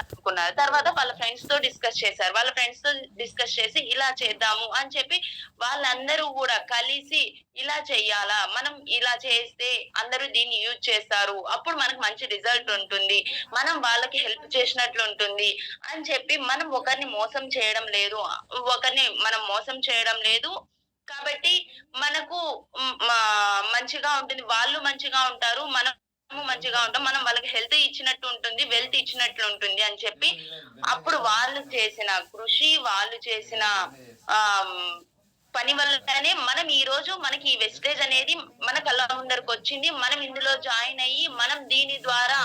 అనుకున్నారు. తర్వాత వాళ్ళ ఫ్రెండ్స్ తో డిస్కస్ చేశారు. వాళ్ళ ఫ్రెండ్స్ తో డిస్కస్ చేసి ఇలా చేద్దాము అని చెప్పి వాళ్ళందరూ గూడా కలిసి ఇలా చెయ్యాలా? మనం ఇలా చేస్తే అందరూ దీన్ని యూజ్ చేస్తారు. అప్పుడు మనకు మంచి రిజల్ట్ ఉంటుంది. మనం వాళ్ళకి హెల్ప్ చేసినట్లు ఉంటుంది అని చెప్పి మనం ఒకరిని మోసం చేయడం లేదు. ఒకరిని మనం మోసం చేయడం లేదు. కాబట్టి మనకు మంచిగా ఉంటుంది. వాళ్ళు మంచిగా ఉంటారు. మనము మంచిగా ఉంటాం. మనం వాళ్ళకి హెల్త్ ఇచ్చినట్టు ఉంటుంది. వెల్త్ ఇచ్చినట్లు ఉంటుంది అని చెప్పి అప్పుడు వాళ్ళు చేసిన కృషి, వాళ్ళు చేసిన ఆహ్, పని వల్లనే మనం ఈరోజు మనకి ఈ వెస్టేజ్ అనేది మన కళ్ళ ముందరకొచ్చింది. మనం ఇందులో జాయిన్ అయ్యి, మనం దీని ద్వారా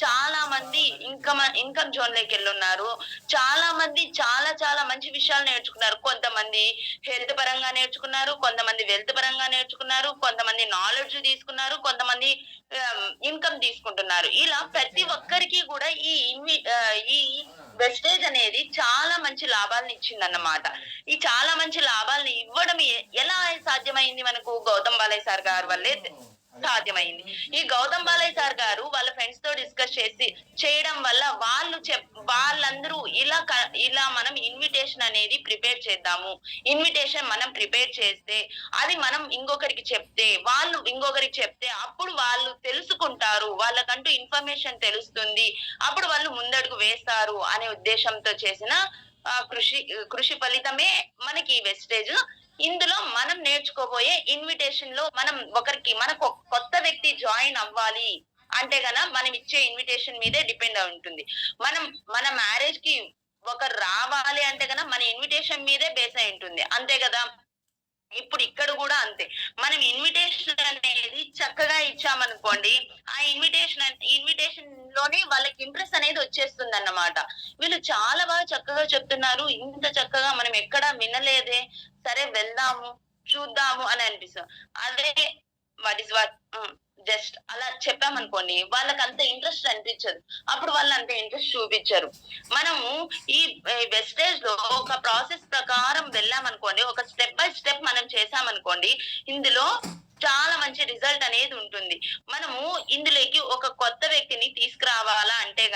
చాలా మంది ఇన్‌కమ్ జోన్‌లోకెళ్ళున్నారు. చాలా మంది చాలా చాలా మంచి విషయాలు నేర్చుకున్నారు. కొంతమంది హెల్త్ పరంగా నేర్చుకున్నారు. కొంతమంది వెల్త్ పరంగా నేర్చుకున్నారు. కొంతమంది నాలెడ్జ్ తీసుకున్నారు. కొంతమంది ఇన్‌కమ్ తీసుకుంటున్నారు. ఇలా ప్రతి ఒక్కరికి కూడా ఈ వెస్టేజ్ అనేది చాలా మంచి లాభాలనిచ్చిందన్నమాట. ఈ చాలా మంచి లాభాల్ని ఇవ్వడం ఎలా సాధ్యమైంది మనకు? గౌతమ్ బాలయ్య సార్ గారి వల్లే సాధ్యమైంది. ఈ గౌతమ్ బాలయ్య సార్ గారు వాళ్ళ ఫ్రెండ్స్ తో డిస్కస్ చేయడం వల్ల వాళ్ళందరూ ఇలా మనం ఇన్విటేషన్ అనేది ప్రిపేర్ చేద్దాము. ఇన్విటేషన్ మనం ప్రిపేర్ చేస్తే అది మనం ఇంకొకరికి చెప్తే, వాళ్ళు ఇంకొకరికి చెప్తే అప్పుడు వాళ్ళు తెలుసుకుంటారు. వాళ్ళకంటూ ఇన్ఫర్మేషన్ తెలుస్తుంది. అప్పుడు వాళ్ళు ముందడుగు వేస్తారు అనే ఉద్దేశంతో చేసిన కృషి ఫలితమే మనకి ఈ వెస్టేజ్. ఇందులో మనం నేర్చుకోబోయే ఇన్విటేషన్‌లో మనం మనకు కొత్త వ్యక్తి జాయిన్ అవ్వాలి అంటే మనం ఇచ్చే ఇన్విటేషన్ మీదే డిపెండ్ అయి ఉంటుంది. మనం మన మ్యారేజ్‌కి ఒకరు రావాలి అంటే మన ఇన్విటేషన్ మీదే బేస్ అయి ఉంటుంది. అంతే గదా! ఇప్పుడు ఇక్కడ గూడా అంతే. మనం ఇన్విటేషన్ అనేది చక్కగా ఇచ్చామనుకోండి, ఆ ఇన్విటేషన్‌లోనే వాళ్ళకి ఇంట్రెస్ట్ అనేది వచ్చేస్తుందన్నమాట. వీళ్ళు చాలా బాగా చక్కగా చెప్తున్నారు. ఇంత చక్కగా మనం ఎక్కడా వినలేదే. సరే వెళ్దాము, చూద్దాము అని అనిపిస్తది. అదే వాట్ ఈస్ వాట్ హ్మ్. జస్ట్ అలా చెప్పామనుకోండి, వాళ్ళకంత ఇంట్రెస్ట్ అనిపించదు. అప్పుడు వాళ్ళంత ఇంట్రెస్ట్ చూపిచ్చరు. మనము ఈ వెస్టేజ్‌లో ఒక ప్రాసెస్ ప్రకారం వెళ్ళామనుకోండి, ఒక స్టెప్ బై స్టెప్ మనం చేశామనుకోండి, ఇందులో చాలా మంచి రిజల్ట్ అనేది ఉంటుంది. మనము ఇందులోకి ఒక కొత్త వ్యక్తిని తీసుకురావాలా అంటే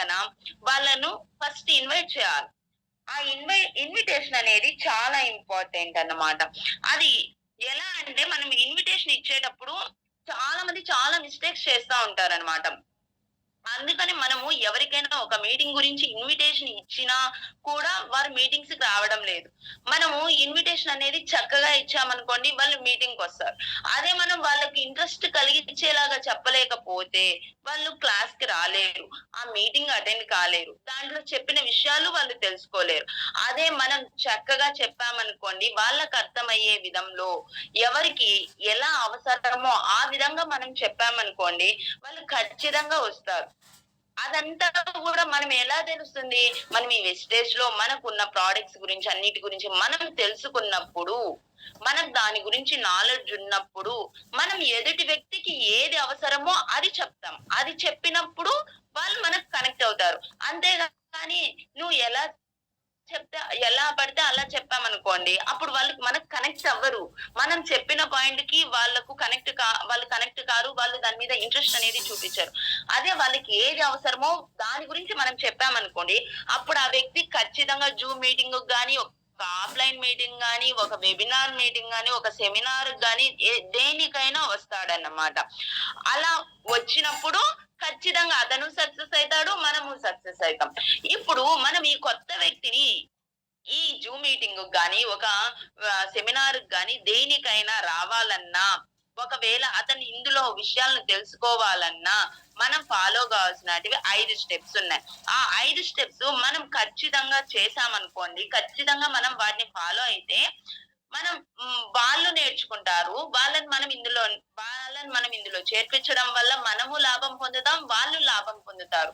వాళ్ళను ఫస్ట్ ఇన్వైట్ చేయాలి. ఆ ఇన్విటేషన్ అనేది చాలా ఇంపార్టెంట్ అన్నమాట. అది ఎలా అంటే మనం ఇన్విటేషన్ ఇచ్చేటప్పుడు చాలా మంది చాలా మిస్టేక్స్ చేస్తా ఉంటారన్నమాట. అందుకని మనము ఎవరికైనా ఒక మీటింగ్ గురించి ఇన్విటేషన్ ఇచ్చినా కూడా వారు మీటింగ్స్‌కి రావడం లేదు. మనము ఇన్విటేషన్ అనేది చక్కగా ఇచ్చామనుకోండి వాళ్ళు మీటింగ్‌కొస్తారు. అదే మనం వాళ్ళకి ఇంట్రెస్ట్ కలిగించేలాగా చెప్పలేకపోతే వాళ్ళు క్లాస్‌కి రాలేరు. ఆ మీటింగ్ అటెండ్ కాలేరు. దాంట్లో చెప్పిన విషయాలు వాళ్ళు తెలుసుకోలేరు. అదే మనం చక్కగా చెప్పామనుకోండి వాళ్ళకి అర్థమయ్యే విధంలో ఎవరికి ఎలా అవసరమో ఆ విధంగా మనం చెప్పామనుకోండి వాళ్ళు ఖచ్చితంగా వస్తారు. అదంతా గూడా మనం ఎలా తెలుస్తుంది? మనం ఈ వెస్టేజ్‌లో మనకున్న ప్రొడక్ట్స్ గురించి, అన్నిటి గురించి మనం తెలుసుకున్నప్పుడు, మనకు దాని గురించి నాలెడ్జ్ ఉన్నప్పుడు, మనం ఎదుటి వ్యక్తికి ఏది అవసరమో అది చెప్తాం. అది చెప్పినప్పుడు వాళ్ళు మనకు కనెక్ట్ అవుతారు. అంతేగాని నువ్వు ఎలా పడితే అలా చెప్పామనుకోండి, అప్పుడు మనకు కనెక్ట్ అవ్వరు. మనం చెప్పిన పాయింట్‌కి వాళ్ళు కనెక్ట్ కారు. వాళ్ళు దాని మీద ఇంట్రెస్ట్ అనేది చూపిచ్చరు. అదే వాళ్ళకి ఏది అవసరమో దాని గురించి మనం చెప్పామనుకోండి, అప్పుడు ఆ వ్యక్తి ఖచ్చితంగా జూమ్ మీటింగ్‌కి గాని, ఒక ఆఫ్‌లైన్ మీటింగ్ గాని, ఒక వెబినార్ మీటింగ్ గాని, ఒక సెమినార్‌కి గాని దేనికైనా వస్తాడన్నమాట. అలా వచ్చినప్పుడు ఖచ్చితంగా అతను సక్సెస్ అయితాడు. మనము సక్సెస్ అయితాం. ఇప్పుడు మనం ఈ కొత్త వ్యక్తిని ఈ జూమ్ మీటింగ్‌కి గాని, ఒక సెమినార్‌కి గాని దేనికైనా రావాలన్నా, ఒకవేళ అతను ఇందులో విషయాలను తెలుసుకోవాలన్నా, మనం ఫాలో కావాల్సినటివి 5 స్టెప్స్ ఉన్నాయి. ఆ 5 స్టెప్స్ మనం ఖచ్చితంగా చేశామనుకోండి, ఖచ్చితంగా మనం వాటిని ఫాలో అయితే, మనం వాళ్ళు నేర్చుకుంటారు. వాళ్ళని మనం ఇందులో చేర్పించడం వల్ల మనము లాభం పొందుతాం. వాళ్ళు లాభం పొందుతారు.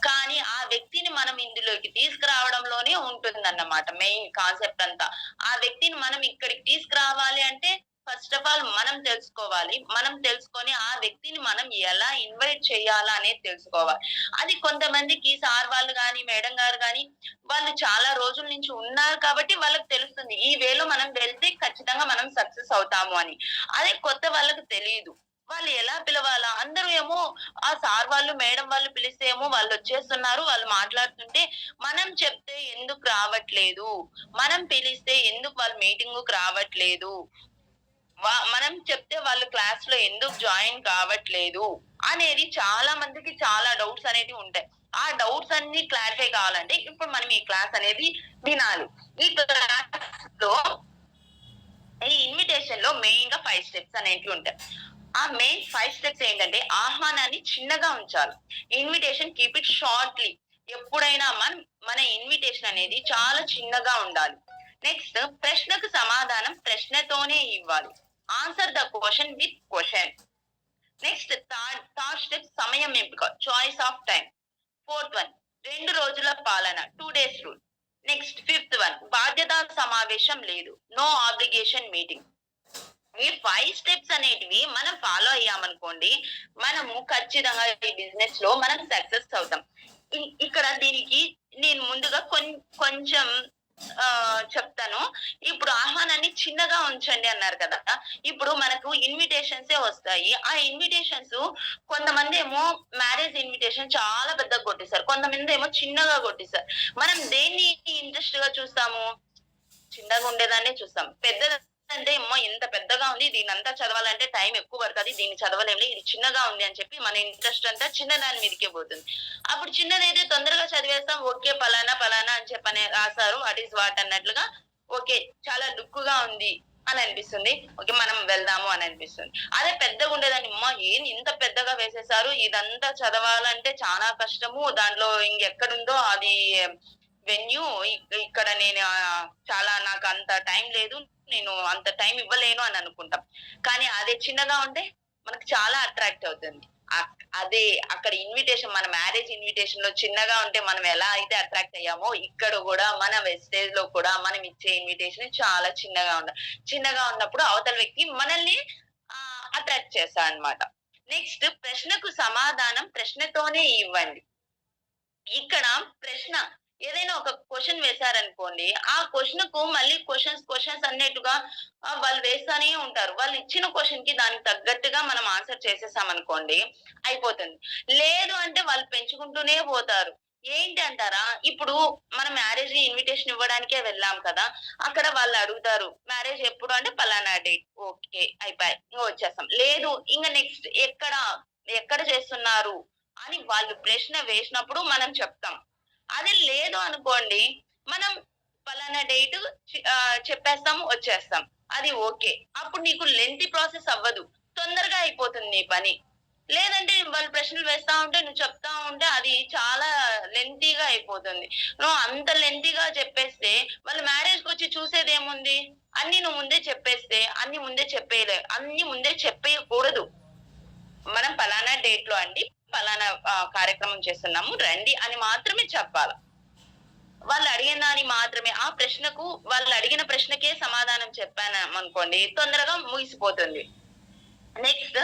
కానీ ఆ వ్యక్తిని మనం ఇందులోకి తీసుకురావడంలోనే ఉంటుందన్నమాట మెయిన్ కాన్సెప్ట్ అంతా. ఆ వ్యక్తిని మనం ఇక్కడికి తీసుకురావాలి అంటే ఫస్ట్ ఆఫ్ ఆల్ మనం తెలుసుకోవాలి. మనం తెలుసుకొని ఆ వ్యక్తిని మనం ఎలా ఇన్వైట్ చేయాలా అనేది తెలుసుకోవాలి. అది కొంతమందికి సార్ వాళ్ళు గాని, మేడం గారు గాని వాళ్ళు చాలా రోజుల నుంచి ఉన్నారు కాబట్టి వాళ్ళకి తెలుస్తుంది. ఈ వేలో మనం వెళ్తే ఖచ్చితంగా మనం సక్సెస్ అవుతాము అని. అదే కొత్త వాళ్ళకి తెలీదు. వాళ్ళు ఎలా పిలవాలా? అందరూ ఏమో ఆ సార్ వాళ్ళు, మేడం వాళ్ళు పిలిస్తే ఏమో వాళ్ళొచ్చేస్తున్నారు. వాళ్ళు మాట్లాడుతుంటే, మనం చెప్తే ఎందుకు రావట్లేదు? మనం పిలిస్తే ఎందుకు వాళ్ళు మీటింగుకి రావట్లేదు? మనం చెప్తే వాళ్ళు క్లాస్‌లో ఎందుకు జాయిన్ కావట్లేదు? అనేది చాలా మందికి చాలా డౌట్స్ అనేటివి ఉంటాయి. ఆ డౌట్స్ అన్నీ క్లారిఫై కావాలంటే ఇప్పుడు మనం ఈ క్లాస్ అనేది వినాలి. ఈ క్లాస్‌లో ఈ ఇన్విటేషన్‌లో మెయిన్‌గా 5 స్టెప్స్ అనేటివి ఉంటాయి. ఆ మెయిన్ 5 స్టెప్స్ ఏంటంటే ఆహ్వానాన్ని చిన్నగా ఉంచాలి. Invitation keep it shortly. ఎప్పుడైనా మన ఇన్విటేషన్ అనేది చాలా చిన్నగా ఉండాలి. నెక్స్ట్ ప్రశ్నకు సమాధానం ప్రశ్నతోనే ఇవ్వాలి. Answer the question with question. Next third step సమయం ఎంపిక. Choice of time. Fourth one 2 రోజుల పాలన. 2 days rule. Next fifth one బాధ్యతా సమావేశం లేదు. No obligation meeting. ఈ 5 స్టెప్స్ అనేటివి మనం ఫాలో అయ్యామనుకోండి, మనము ఖచ్చితంగా ఈ బిజినెస్ లో మనం సక్సెస్ అవుతాం. ఇక్కడ దీనికి నేను ముందుగా కొంచెం చెప్తాను. ఇప్పుడు ఆహ్వానాన్ని చిన్నగా ఉంచండి అన్నారు కదా! ఇప్పుడు మనకు ఇన్విటేషన్సే వస్తాయి. ఆ ఇన్విటేషన్స్ కొంతమందేమో మ్యారేజ్ ఇన్విటేషన్ చాలా పెద్దగా కొట్టేసారు. కొంతమందేమో చిన్నగా కొట్టేసారు. మనం దేన్ని ఇంట్రెస్ట్‌గా చూస్తాము? చిన్నగా ఉండేదాన్నే చూస్తాం. పెద్దదంటే అమ్మో! ఇంత పెద్దగా ఉంది. దీన్నంతా చదవాలంటే టైం ఎక్కువ పడతది. దీన్ని చదవలేంలే. ఇది చిన్నగా ఉంది అని చెప్పి మన ఇంట్రెస్ట్ అంతా చిన్న దాని మీదకే పోతుంది. అప్పుడు చిన్నదైతే తొందరగా చదివేస్తాం. ఓకే. పలానా, పలానా అని చెప్పని రాసారు. వాట్ ఈస్ వాట్ అన్నట్లుగా ఓకే. చాలా లుక్‌గా ఉంది అని అనిపిస్తుంది. ఓకే. మనం వెళ్దాము అని అనిపిస్తుంది. అదే పెద్దగుండేదాన్ని అమ్మా! ఏంది ఇంత పెద్దగా వేసేసారు. ఇదంతా చదవాలంటే చానా కష్టము. దాంట్లో ఇంకెక్కడుందో అది వెన్యూ ఇక్కడ నేను చాలా నాకంత టైం లేదు. నేను అంత టైం ఇవ్వలేను అని అనుకుంటాం. కానీ అదే చిన్నగా ఉంటే మనకు చాలా అట్రాక్ట్ అవుతుంది. అదే అక్కడ ఇన్విటేషన్ మన మ్యారేజ్ ఇన్విటేషన్‌లో చిన్నగా ఉంటే మనం ఎలా అయితే అట్రాక్ట్ అయ్యామో, ఇక్కడ గూడా మన వెస్టేజ్‌లో కూడా మనం ఇచ్చే ఇన్విటేషన్ చాలా చిన్నగా ఉండాలి. చిన్నగా ఉన్నప్పుడు అవతల వ్యక్తి మనల్ని అట్రాక్ట్ చేస్తాడన్నమాట. నెక్స్ట్ ప్రశ్నకు సమాధానం ప్రశ్నతోనే ఇవ్వండి. ఇక్కడ ప్రశ్న ఏదైనా ఒక క్వెషన్ వేశారనుకోండి. ఆ క్వెషన్‌కు మళ్ళీ క్వెషన్స్ అన్నట్టుగా వాళ్ళు వేస్తానే ఉంటారు. వాళ్ళు ఇచ్చిన క్వెషన్‌కి దానికి తగ్గట్టుగా మనం ఆన్సర్ చేసేసామనుకోండి అయిపోతుంది. లేదు అంటే వాళ్ళు పెంచుకుంటూనే పోతారు. ఏంటి అంటారా? ఇప్పుడు మనం మ్యారేజ్‌కి ఇన్విటేషన్ ఇవ్వడానికే వెళ్ళాం కదా! అక్కడ వాళ్ళు అడుగుతారు. మ్యారేజ్ ఎప్పుడు అంటే పలానా డేట్. ఓకే. అయిపాయ్. ఇంగ వచ్చేస్తాం. లేదు ఇంగ నెక్స్ట్ ఎక్కడ చేస్తున్నారు? అని వాళ్ళు ప్రశ్న వేసినప్పుడు మనం చెప్తాం. అదే లేదు అనుకోండి, మనం పలానా డేట్ చెప్పేస్తాము, వచ్చేస్తాం. అది ఓకే. అప్పుడు నీకు లెంథీ ప్రాసెస్ అవ్వదు. తొందరగా అయిపోతుంది నీ పని. లేదంటే వాళ్ళు ప్రశ్నలు వేస్తా ఉంటే, నువ్వు చెప్తా ఉంటే అది చాలా లెంథీగా అయిపోతుంది. నువ్వు అంత లెంథీగా చెప్పేస్తే వాళ్ళు మ్యారేజ్‌కొచ్చి చూసేదేముంది? అన్నీ నువ్వు ముందే చెప్పేస్తే, అన్నీ ముందే చెప్పేయకూడదు. మనం పలానా డేట్‌లో అండి, పలానా కార్యక్రమం చేస్తున్నాము రండి అని మాత్రమే చెప్పాల. వాళ్ళు అడిగిన దానికి మాత్రమే వాళ్ళు అడిగిన ప్రశ్నకే సమాధానం చెప్పామనుకోండి తొందరగా ముగిసిపోతుంది. Next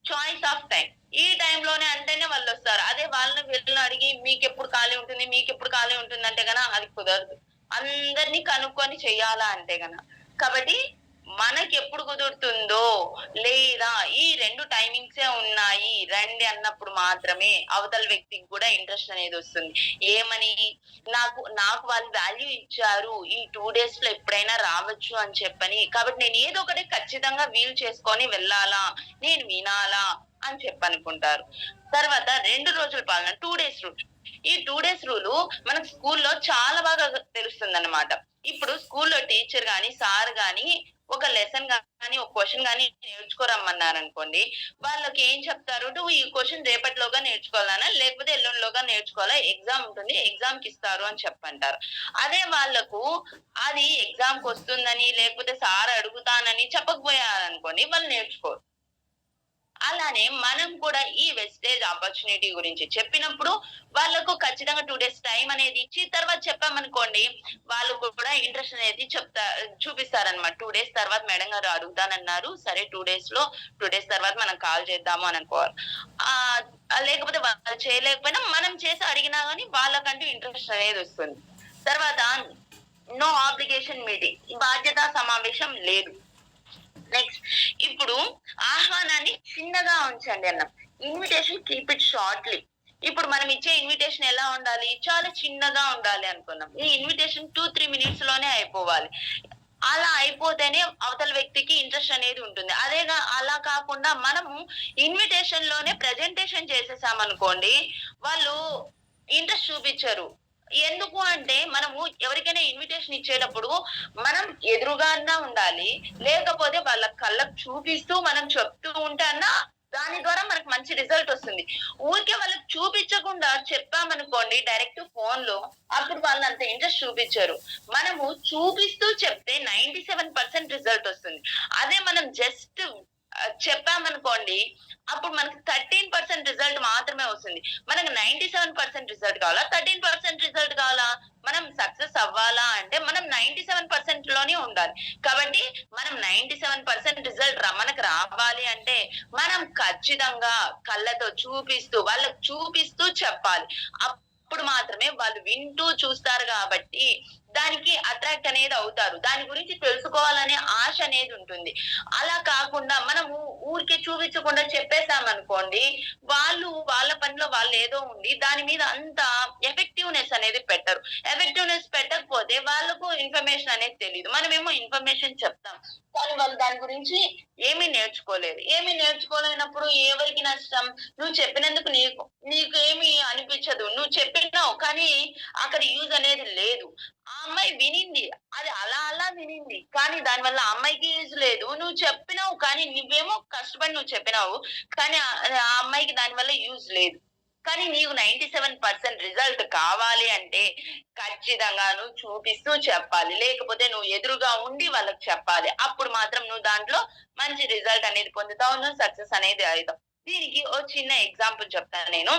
choice of time. ఈ టైంలోనే అంటేనే వాళ్ళొస్తారు. అదే వాళ్ళని వీళ్ళని అడిగి మీకెప్పుడు ఖాళీ ఉంటుంది? మీకెప్పుడు ఖాళీ ఉంటుందంటే అది కుదరదు. అందరిని కనుక్కొని చెయ్యాలా అంటే కాబట్టి మనకెప్పుడు కుదురుతుందో లేదా ఈ 2 టైమింగ్సే ఉన్నాయి. రండి అన్నప్పుడు మాత్రమే అవతల వ్యక్తికి కూడా ఇంట్రెస్ట్ అనేదొస్తుంది. ఏమని? నాకు వాళ్ళు వాల్యూ ఇచ్చారు. ఈ 2 డేస్‌లో ఎప్పుడైనా రావచ్చు అని చెప్పని. కాబట్టి నేను ఏదో ఒకటి ఖచ్చితంగా వీలు చేసుకొని వెళ్ళాలా, నేను వినాలా అని చెప్పనుకుంటారు. తర్వాత 2 రోజుల పాలన 2 డేస్ రూల్. ఈ 2 డేస్ రూలు మనకు స్కూల్లో చాలా బాగా తెలుస్తుందన్నమాట. ఇప్పుడు స్కూల్లో టీచర్ గాని, సార్ గాని ఒక లెసన్ గాని, ఒక క్వెషన్ గాని నేర్చుకోరమ్మన్నారనుకోండి. వాళ్ళకి ఏం చెప్తారు? "నువ్వు ఈ క్వెషన్ రేపటిలోగా నేర్చుకోవాలి నాన్న, లేకపోతే ఎల్లుండిలోగా నేర్చుకోవాలా. ఎగ్జామ్ ఉంటుంది. ఎగ్జామ్‌కి ఇస్తారు" అని చెప్పంటారు. అదే వాళ్ళకు అది ఎగ్జామ్‌కొస్తుందని, లేకపోతే సార్ అడుగుతానని చెప్పకపోయారనుకోండి, వాళ్ళు నేర్చుకోరు. అలానే మనం కూడా ఈ వెస్టేజ్ ఆపర్చునిటీ గురించి చెప్పినప్పుడు వాళ్ళకు ఖచ్చితంగా 2 డేస్ టైమ్ అనేది ఇచ్చి తర్వాత చెప్పామనుకోండి, వాళ్ళు కూడా ఇంట్రెస్ట్ అనేది చూపిస్తారనమాట. 2 డేస్ తర్వాత మేడం గారు అడుగుతానన్నారు. సరే 2 డేస్ తర్వాత మనం కాల్ చేద్దాము అని అనుకోవాలి. ఆహ్, లేకపోతే వాళ్ళు చేయలేకపోయినా మనం చేసి అడిగినా గాని వాళ్ళకంటూ ఇంట్రెస్ట్ అనేదొస్తుంది. తర్వాత నో ఆబ్లిగేషన్ మీటింగ్. బాధ్యతా సమావేశం లేదు. నెక్స్ట్ ఇప్పుడు ఆహ్వానాన్ని చిన్నగా ఉంచండి అన్నాం. Invitation keep it shortly. ఇప్పుడు మనం ఇచ్చే ఇన్విటేషన్ ఎలా ఉండాలి? చాలా చిన్నగా ఉండాలి అనుకున్నాం. ఈ ఇన్విటేషన్ 2, 3 మినిట్స్ లోనే అయిపోవాలి. అలా అయిపోతేనే అవతల వ్యక్తికి ఇంట్రెస్ట్ అనేది ఉంటుంది. అలా కాకుండా మనము ఇన్విటేషన్ లోనే ప్రెజెంటేషన్ చేసేసామనుకోండి, వాళ్ళు ఇంట్రెస్ట్ చూపిచ్చరు. ఎందుకు అంటే మనము ఎవరికైనా ఇన్విటేషన్ ఇచ్చేటప్పుడు మనం ఎదురుగా ఉండాలి. లేకపోతే వాళ్ళ కళ్ళకు చూపిస్తూ మనం చెప్తూ ఉంటే దాని ద్వారా మనకు మంచి రిజల్ట్ వస్తుంది. ఊరికే వాళ్ళకి చూపించకుండా చెప్పామనుకోండి డైరెక్ట్ ఫోన్‌లో, అప్పుడు వాళ్ళు అంత ఇంట్రెస్ట్ చూపిచ్చరు. మనము చూపిస్తూ చెప్తే 97% రిజల్ట్ వస్తుంది. అదే మనం జస్ట్ చెప్పామనుకోండి, అప్పుడు మనకి 13% రిజల్ట్ మాత్రమే వస్తుంది. మనకు 97% రిజల్ట్ కావాలా? 13% రిజల్ట్ కావాలా? మనం సక్సెస్ అవ్వాలా అంటే మనం 97% లోనే ఉండాలి. కాబట్టి మనం 97% రిజల్ట్ మనకు రావాలి అంటే మనం ఖచ్చితంగా కళ్ళతో చూపిస్తూ, వాళ్ళకి చూపిస్తూ చెప్పాలి. అప్పుడు మాత్రమే వాళ్ళు వింటూ చూస్తారు గాబట్టి, దానికి అట్రాక్ట్ అనేది అవుతారు. దాని గురించి తెలుసుకోవాలనే ఆశ అనేది ఉంటుంది. అలా కాకుండా మనము ఊరికే చూపించకుండా చెప్పేసామనుకోండి, వాళ్ళు వాళ్ళ పనిలో వాళ్ళేదో ఉండి, దాని మీద అంత ఎఫెక్టివ్‌నెస్ అనేది పెట్టరు. ఎఫెక్టివ్‌నెస్ పెట్టకపోతే వాళ్ళకు ఇన్ఫర్మేషన్ అనేది తెలీదు. మనమేమో ఇన్ఫర్మేషన్ చెప్తాం. కానీ వాళ్ళు దాని గురించి ఏమీ నేర్చుకోలేదు. ఏమీ నేర్చుకోలేనప్పుడు ఎవరికి నష్టం? నువ్వు చెప్పినందుకు నీకేమి అనిపించదు. నువ్వు చెప్పినావు కానీ అక్కడ యూజ్ అనేది లేదు. ఆ అమ్మాయి వినింది. అది అలా వినింది. కానీ దానివల్ల ఆ అమ్మాయికి యూజ్ లేదు. నువ్వు చెప్పినావు కానీ నువ్వేమో కష్టపడి నువ్వు చెప్పినావు. కానీ ఆ అమ్మాయికి దానివల్ల యూజ్ లేదు. కానీ నీకు 97% రిజల్ట్ కావాలి అంటే ఖచ్చితంగా నువ్వు చూపిస్తూ చెప్పాలి. లేకపోతే నువ్వు ఎదురుగా ఉండి వాళ్ళకి చెప్పాలి. అప్పుడు మాత్రం నువ్వు దాంట్లో మంచి రిజల్ట్ అనేది పొందుతావు. నువ్వు సక్సెస్ అనేది అయితావు. దీనికి ఓ చిన్న ఎగ్జాంపుల్ చెప్తాను నేను.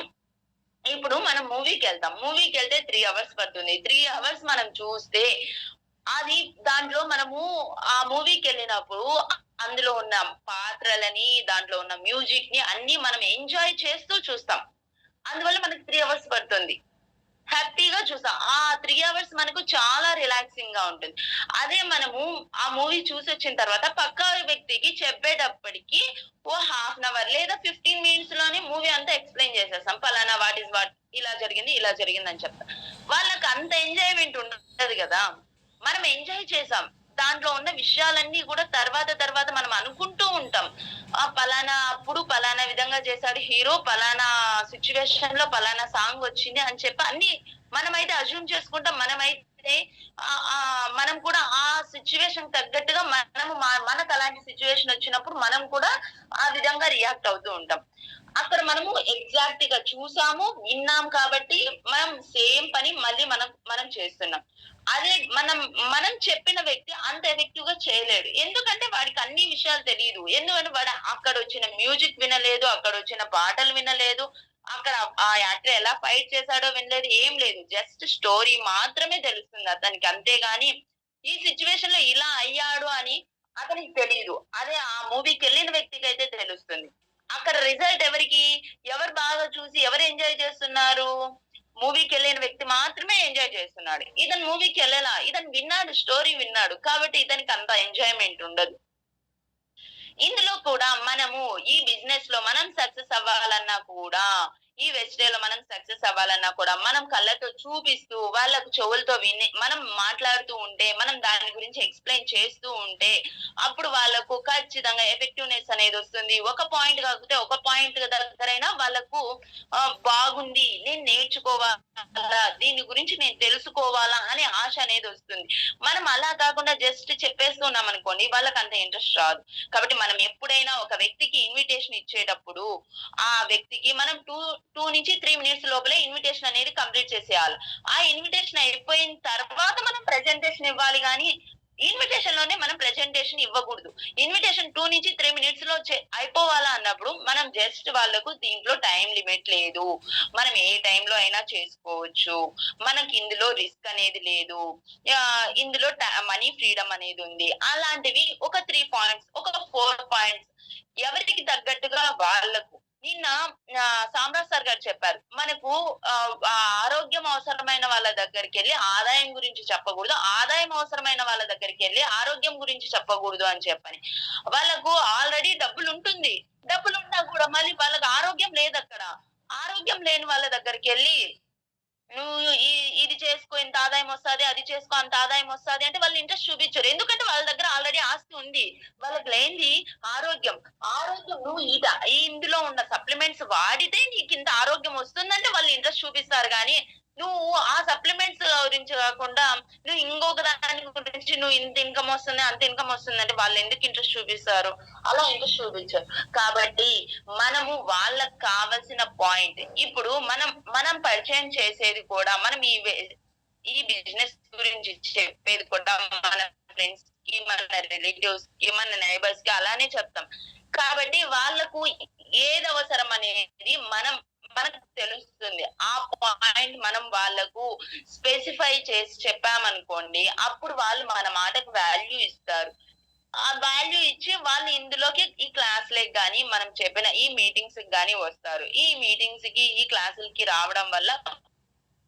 ఇప్పుడు మనం మూవీకెళ్తాం. మూవీకెళ్తే 3 అవర్స్ పడుతుంది. 3 అవర్స్ మనం చూస్తే అది దాంట్లో మనము ఆ మూవీకెళ్ళినప్పుడు అందులో ఉన్న పాత్రలని, దాంట్లో ఉన్న మ్యూజిక్‌ని అన్నీ మనం ఎంజాయ్ చేస్తూ చూస్తాం. అందువల్ల మనకు 3 అవర్స్ పడుతుంది. హ్యాపీగా చూసాం. ఆ 3 అవర్స్ మనకు చాలా రిలాక్సింగ్‌గా ఉంటుంది. అదే మనము ఆ మూవీ చూసొచ్చిన తర్వాత పక్కా వ్యక్తికి చెప్పేటప్పటికి ఓ హాఫ్ అన్ అవర్ లేదా 15 మినిట్స్‌లోనే మూవీ అంతా ఎక్స్‌ప్లెయిన్ చేసేస్తాం. పలానా వాట్ ఈస్ వాట్, ఇలా జరిగిందని చెప్తాం. వాళ్ళకి అంత ఎంజాయ్‌మెంట్ ఉండదు గదా! మనం ఎంజాయ్ చేసాం. దాంట్లో ఉన్న విషయాలన్నీ గూడా తర్వాత మనం అనుకుంటూ ఉంటాం. అప్పుడు పలానా విధంగా చేశాడు హీరో, పలానా సిట్యుయేషన్‌లో పలానా సాంగ్ వచ్చింది అని చెప్పి అన్నీ మనమైతే అజ్యూమ్ చేసుకుంటాం. మనమైతే మనం కూడా ఆ సిట్యుయేషన్‌కి తగ్గట్టుగా మనకు అలాంటి సిట్యుయేషన్ వచ్చినప్పుడు మనం కూడా ఆ విధంగా రియాక్ట్ అవుతూ ఉంటాం. అక్కడ మనము ఎగ్జాక్ట్‌గా చూసాము, విన్నాం కాబట్టి మనం సేమ్ పని మళ్ళీ మనం చేస్తున్నాం. అదే మనం చెప్పిన వ్యక్తి అంత ఎఫెక్టివ్‌గా చేయలేడు. ఎందుకంటే వాడికి అన్ని విషయాలు తెలీదు. ఎందుకంటే వాడు అక్కడొచ్చిన మ్యూజిక్ వినలేదు, అక్కడొచ్చిన పాటలు వినలేదు, అక్కడ ఆ యాక్టర్ ఎలా ఫైట్ చేసాడో వినలేదు, ఏం లేదు. జస్ట్ స్టోరీ మాత్రమే తెలుస్తుంది అతనికి. అంతేగాని ఈ సిట్యుయేషన్‌లో ఇలా అయ్యాడు అని అతనికి తెలీదు. అదే ఆ మూవీకెళ్ళిన వ్యక్తికైతే తెలుస్తుంది. అక్కడ రిజల్ట్ ఎవరికి? ఎవరు బాగా చూసి ఎవరు ఎంజాయ్ చేస్తున్నారు? మూవీకెళ్ళిన వ్యక్తి మాత్రమే ఎంజాయ్ చేస్తున్నాడు. ఇతను మూవీకెళ్ళలా. ఇతను విన్నాడు, స్టోరీ విన్నాడు. కాబట్టి ఇతనికి అంత ఎంజాయ్‌మెంట్ ఉండదు. ఇందులో కూడా మనము ఈ బిజినెస్‌లో మనం సక్సెస్ అవ్వాలన్నా కూడా, ఈ వెస్టేలో మనం సక్సెస్ అవ్వాలన్నా కూడా, మనం కళ్ళతో చూపిస్తూ, వాళ్ళకు చెవులతో మనం మాట్లాడుతూ ఉంటే, మనం దాని గురించి ఎక్స్‌ప్లెయిన్ చేస్తూ ఉంటే, అప్పుడు వాళ్ళకు ఖచ్చితంగా ఎఫెక్టివ్‌నెస్ అనేదొస్తుంది. ఒక పాయింట్ కాకపోతే ఒక పాయింట్ దగ్గరైనా వాళ్ళకు బాగుంది. నేను నేర్చుకోవాలా, దీని గురించి నేను తెలుసుకోవాలా అనే ఆశ అనేదొస్తుంది. మనం అలా కాకుండా జస్ట్ చెప్పేస్తున్నామనుకోండి, వాళ్ళకంత ఇంట్రెస్ట్ రాదు. కాబట్టి మనం ఎప్పుడైనా ఒక వ్యక్తికి ఇన్విటేషన్ ఇచ్చేటప్పుడు, ఆ వ్యక్తికి మనం 2-3 మినిట్స్ లోపలే ఇన్విటేషన్ అనేది కంప్లీట్ చేసేయాలి. ఆ ఇన్విటేషన్ అయిపోయిన తర్వాత మనం ప్రెజెంటేషన్ ఇవ్వాలి గానీ, ఇన్విటేషన్‌లోనే మనం ప్రెజెంటేషన్ ఇవ్వకూడదు. ఇన్విటేషన్ 2-3 మినిట్స్‌లో అయిపోవాలా అన్నప్పుడు, మనం జస్ట్ వాళ్ళకు దీంట్లో టైమ్ లిమిట్ లేదు. మనం ఏ టైంలో అయినా చేసుకోవచ్చు. మనకి ఇందులో రిస్క్ అనేది లేదు. ఇందులో మనీ ఫ్రీడమ్ అనేది ఉంది. అలాంటివి ఒక 3 పాయింట్స్, ఒక 4 పాయింట్స్ ఎవరికి తగ్గట్టుగా వాళ్ళకు నిన్న సామ్రాజ్ సార్ గారు చెప్పారు. మనకు ఆరోగ్యం అవసరమైన వాళ్ళ దగ్గరికెళ్ళి ఆదాయం గురించి చెప్పకూడదు. ఆదాయం అవసరమైన వాళ్ళ దగ్గరికెళ్ళి ఆరోగ్యం గురించి చెప్పకూడదు అని చెప్పని. వాళ్ళకు ఆల్రెడీ డబ్బులుంటుంది. డబ్బులున్నా కూడా మళ్ళీ వాళ్ళకి ఆరోగ్యం లేదక్కడ. ఆరోగ్యం లేని వాళ్ళ దగ్గరికెళ్ళి నువ్వు ఇది చేసుకో ఇంత ఆదాయం వస్తది. అది చేసుకో అంత ఆదాయం వస్తది అంటే వాళ్ళు ఇంట్రెస్ట్ చూపిచ్చరు. ఎందుకంటే వాళ్ళ దగ్గర ఆల్రెడీ ఆస్తి ఉంది. వాళ్ళకి లేనిది ఆరోగ్యం. ఆరోగ్యం నువ్వు ఇందులో ఉన్న సప్లిమెంట్స్ వాడితే నీకింత ఆరోగ్యం వస్తుందంటే వాళ్ళు ఇంట్రెస్ట్ చూపిస్తారు గానీ, నువ్వు ఆ సప్లిమెంట్స్ గురించి గాకుండా నువ్వు ఇంకొక దాని గురించి నువ్వు ఇంత ఇన్‌కమ్ వస్తుంది, అంత ఇన్‌కమ్ వస్తుందంటే వాళ్ళెందుకు ఇంట్రెస్ట్ చూపిస్తారు? అలా ఇంట్రెస్ట్ చూపిచ్చరు. కాబట్టి మనము వాళ్ళకి కావాల్సిన పాయింట్ ఇప్పుడు మనం పరిచయం చేసేది కూడా మనం ఈ బిజినెస్ గురించి చెప్పేది కూడా మన ఫ్రెండ్స్ కి, మన రిలేటివ్స్ కి, మన నైబర్స్ కి అలానే చెప్తాం. కాబట్టి వాళ్ళకు ఏది అవసరం అనేది మనకు తెలుస్తుంది. ఆ పాయింట్ మనం వాళ్ళకు స్పెసిఫై చేసి చెప్పామనుకోండి, అప్పుడు వాళ్ళు మన మాటకు వాల్యూ ఇస్తారు. ఆ వాల్యూ ఇచ్చి వాళ్ళు ఇందులోకి ఈ క్లాస్‌లకి గాని, మనం చెప్పిన ఈ మీటింగ్స్‌కి గాని వస్తారు. ఈ మీటింగ్స్‌కి, ఈ క్లాసులకి రావడం వల్ల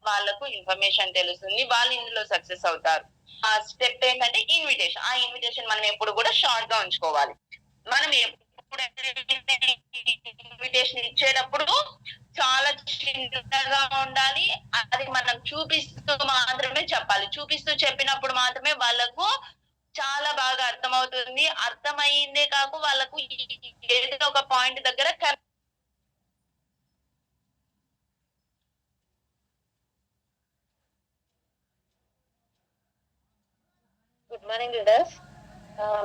వాళ్ళకు ఇన్ఫర్మేషన్ తెలుస్తుంది. వాళ్ళు ఇందులో సక్సెస్ అవుతారు. ఆ స్టెప్ ఏంటంటే ఇన్విటేషన్. ఆ ఇన్విటేషన్ మనం ఎప్పుడు కూడా షార్ట్‌గా ఉంచుకోవాలి. మనం ఎప్పుడైతే ఇన్విటేషన్ ఇచ్చేటప్పుడు చాలా చిన్నగా ఉండాలి. అది మనం చూపిస్తూ మాత్రమే చెప్పాలి. చూపిస్తూ చెప్పినప్పుడు మాత్రమే వాళ్ళకు చాలా బాగా అర్థమవుతుంది. అర్థమయిందే కాక వాళ్ళకు ఏదో ఒక పాయింట్ దగ్గర గుడ్ మార్నింగ్ లీడర్స్.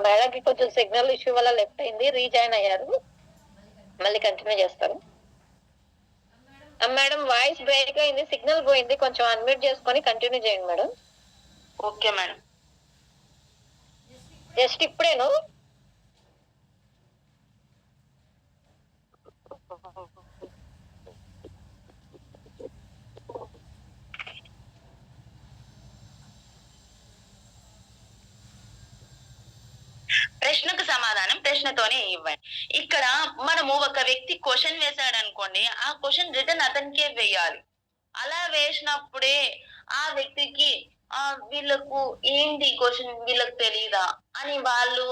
మేడంకి కొంచెం సిగ్నల్ ఇష్యూ వల్ల లెఫ్ట్ అయింది, రీజాయిన్ అయ్యారు. మళ్ళీ కంటిన్యూ చేస్తారు. మేడం వాయిస్ బ్రేక్ అయింది, సిగ్నల్ పోయింది, కొంచెం అన్మ్యూట్ చేసుకొని కంటిన్యూ చేయండి మేడం. Okay madam. జస్ట్ ఇప్పుడేను. ప్రశ్నకు సమాధానం ప్రశ్నతోనే ఇవ్వండి. ఇక్కడ మనము ఒక వ్యక్తి క్వెషన్ వేసాడనుకోండి, ఆ క్వెషన్ రిటర్న్ అతనికే వేయాలి. అలా వేసినప్పుడే ఆ వ్యక్తికి వీళ్ళకు ఏంటి ఈ క్వెషన్ వీళ్ళకి తెలీదా అని వాళ్ళు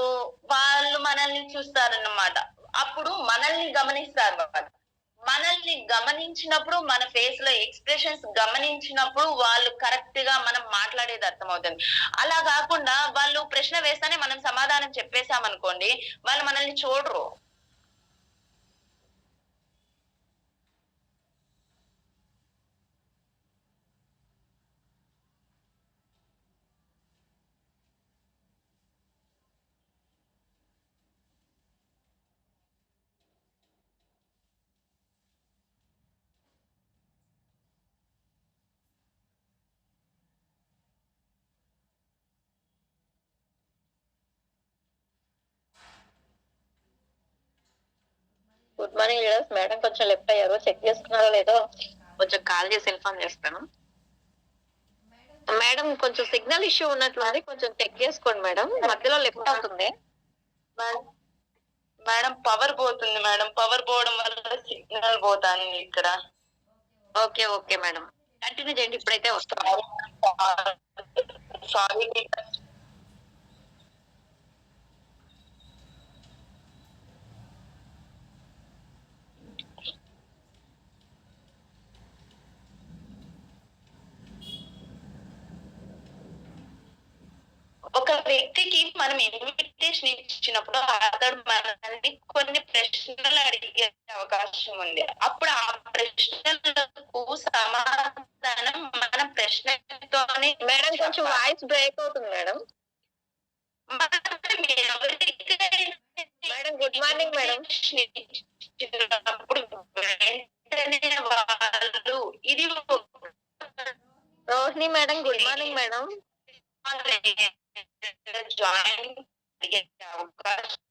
మనల్ని చూస్తారన్నమాట. అప్పుడు మనల్ని గమనిస్తారు వాళ్ళు. మనల్ని గమనించినప్పుడు మన ఫేస్ లో ఎక్స్‌ప్రెషన్స్ గమనించినప్పుడు వాళ్ళు కరెక్ట్‌గా మనం మాట్లాడేది అర్థమవుతుంది. అలా గాకుండా వాళ్ళు ప్రశ్న వేస్తేనే మనం సమాధానం చెప్పేసామనుకోండి, వాళ్ళు మనల్ని చూడరు. Good morning leaders. మేడం కొంచెం లెఫ్ట్ అయ్యారు, చెక్ చేసుకున్నారో లేదో కొంచెం కాల్ చేసి ఇన్ఫార్మ్ చేస్తాను. మేడం కొంచెం సిగ్నల్ ఇష్యూ ఉన్నట్లుంది, కొంచెం చెక్ చేసుకోండి మేడం, మధ్యలో లెఫ్ట్ అవుతుంది. మేడం పవర్ పోతుంది మేడం. పవర్ పోవడం వల్ల సిగ్నల్ పోతాంది ఇక్కడ. ఓకే ఓకే మేడం, కంటిన్యూ చేయండి, ఇప్పుడైతే వస్తుంది. సారీ. ఒక వ్యక్తికి మనం ఇన్విటేషన్ ఇచ్చినప్పుడు అతడు మనల్ని కొన్ని ప్రశ్నలు అడిగే అవకాశం ఉంది. అప్పుడు ఆ ప్రశ్నలకు సమాధానం మన ప్రశ్నతోనే మేడం కొంచెం వాయిస్ బ్రేక్ అవుతుంది madam. Madam good morning madam. ఇచ్చినప్పుడు వెంటనే వాళ్ళు ఇది Rohini madam good morning madam. Join అయ్యే అవకాశం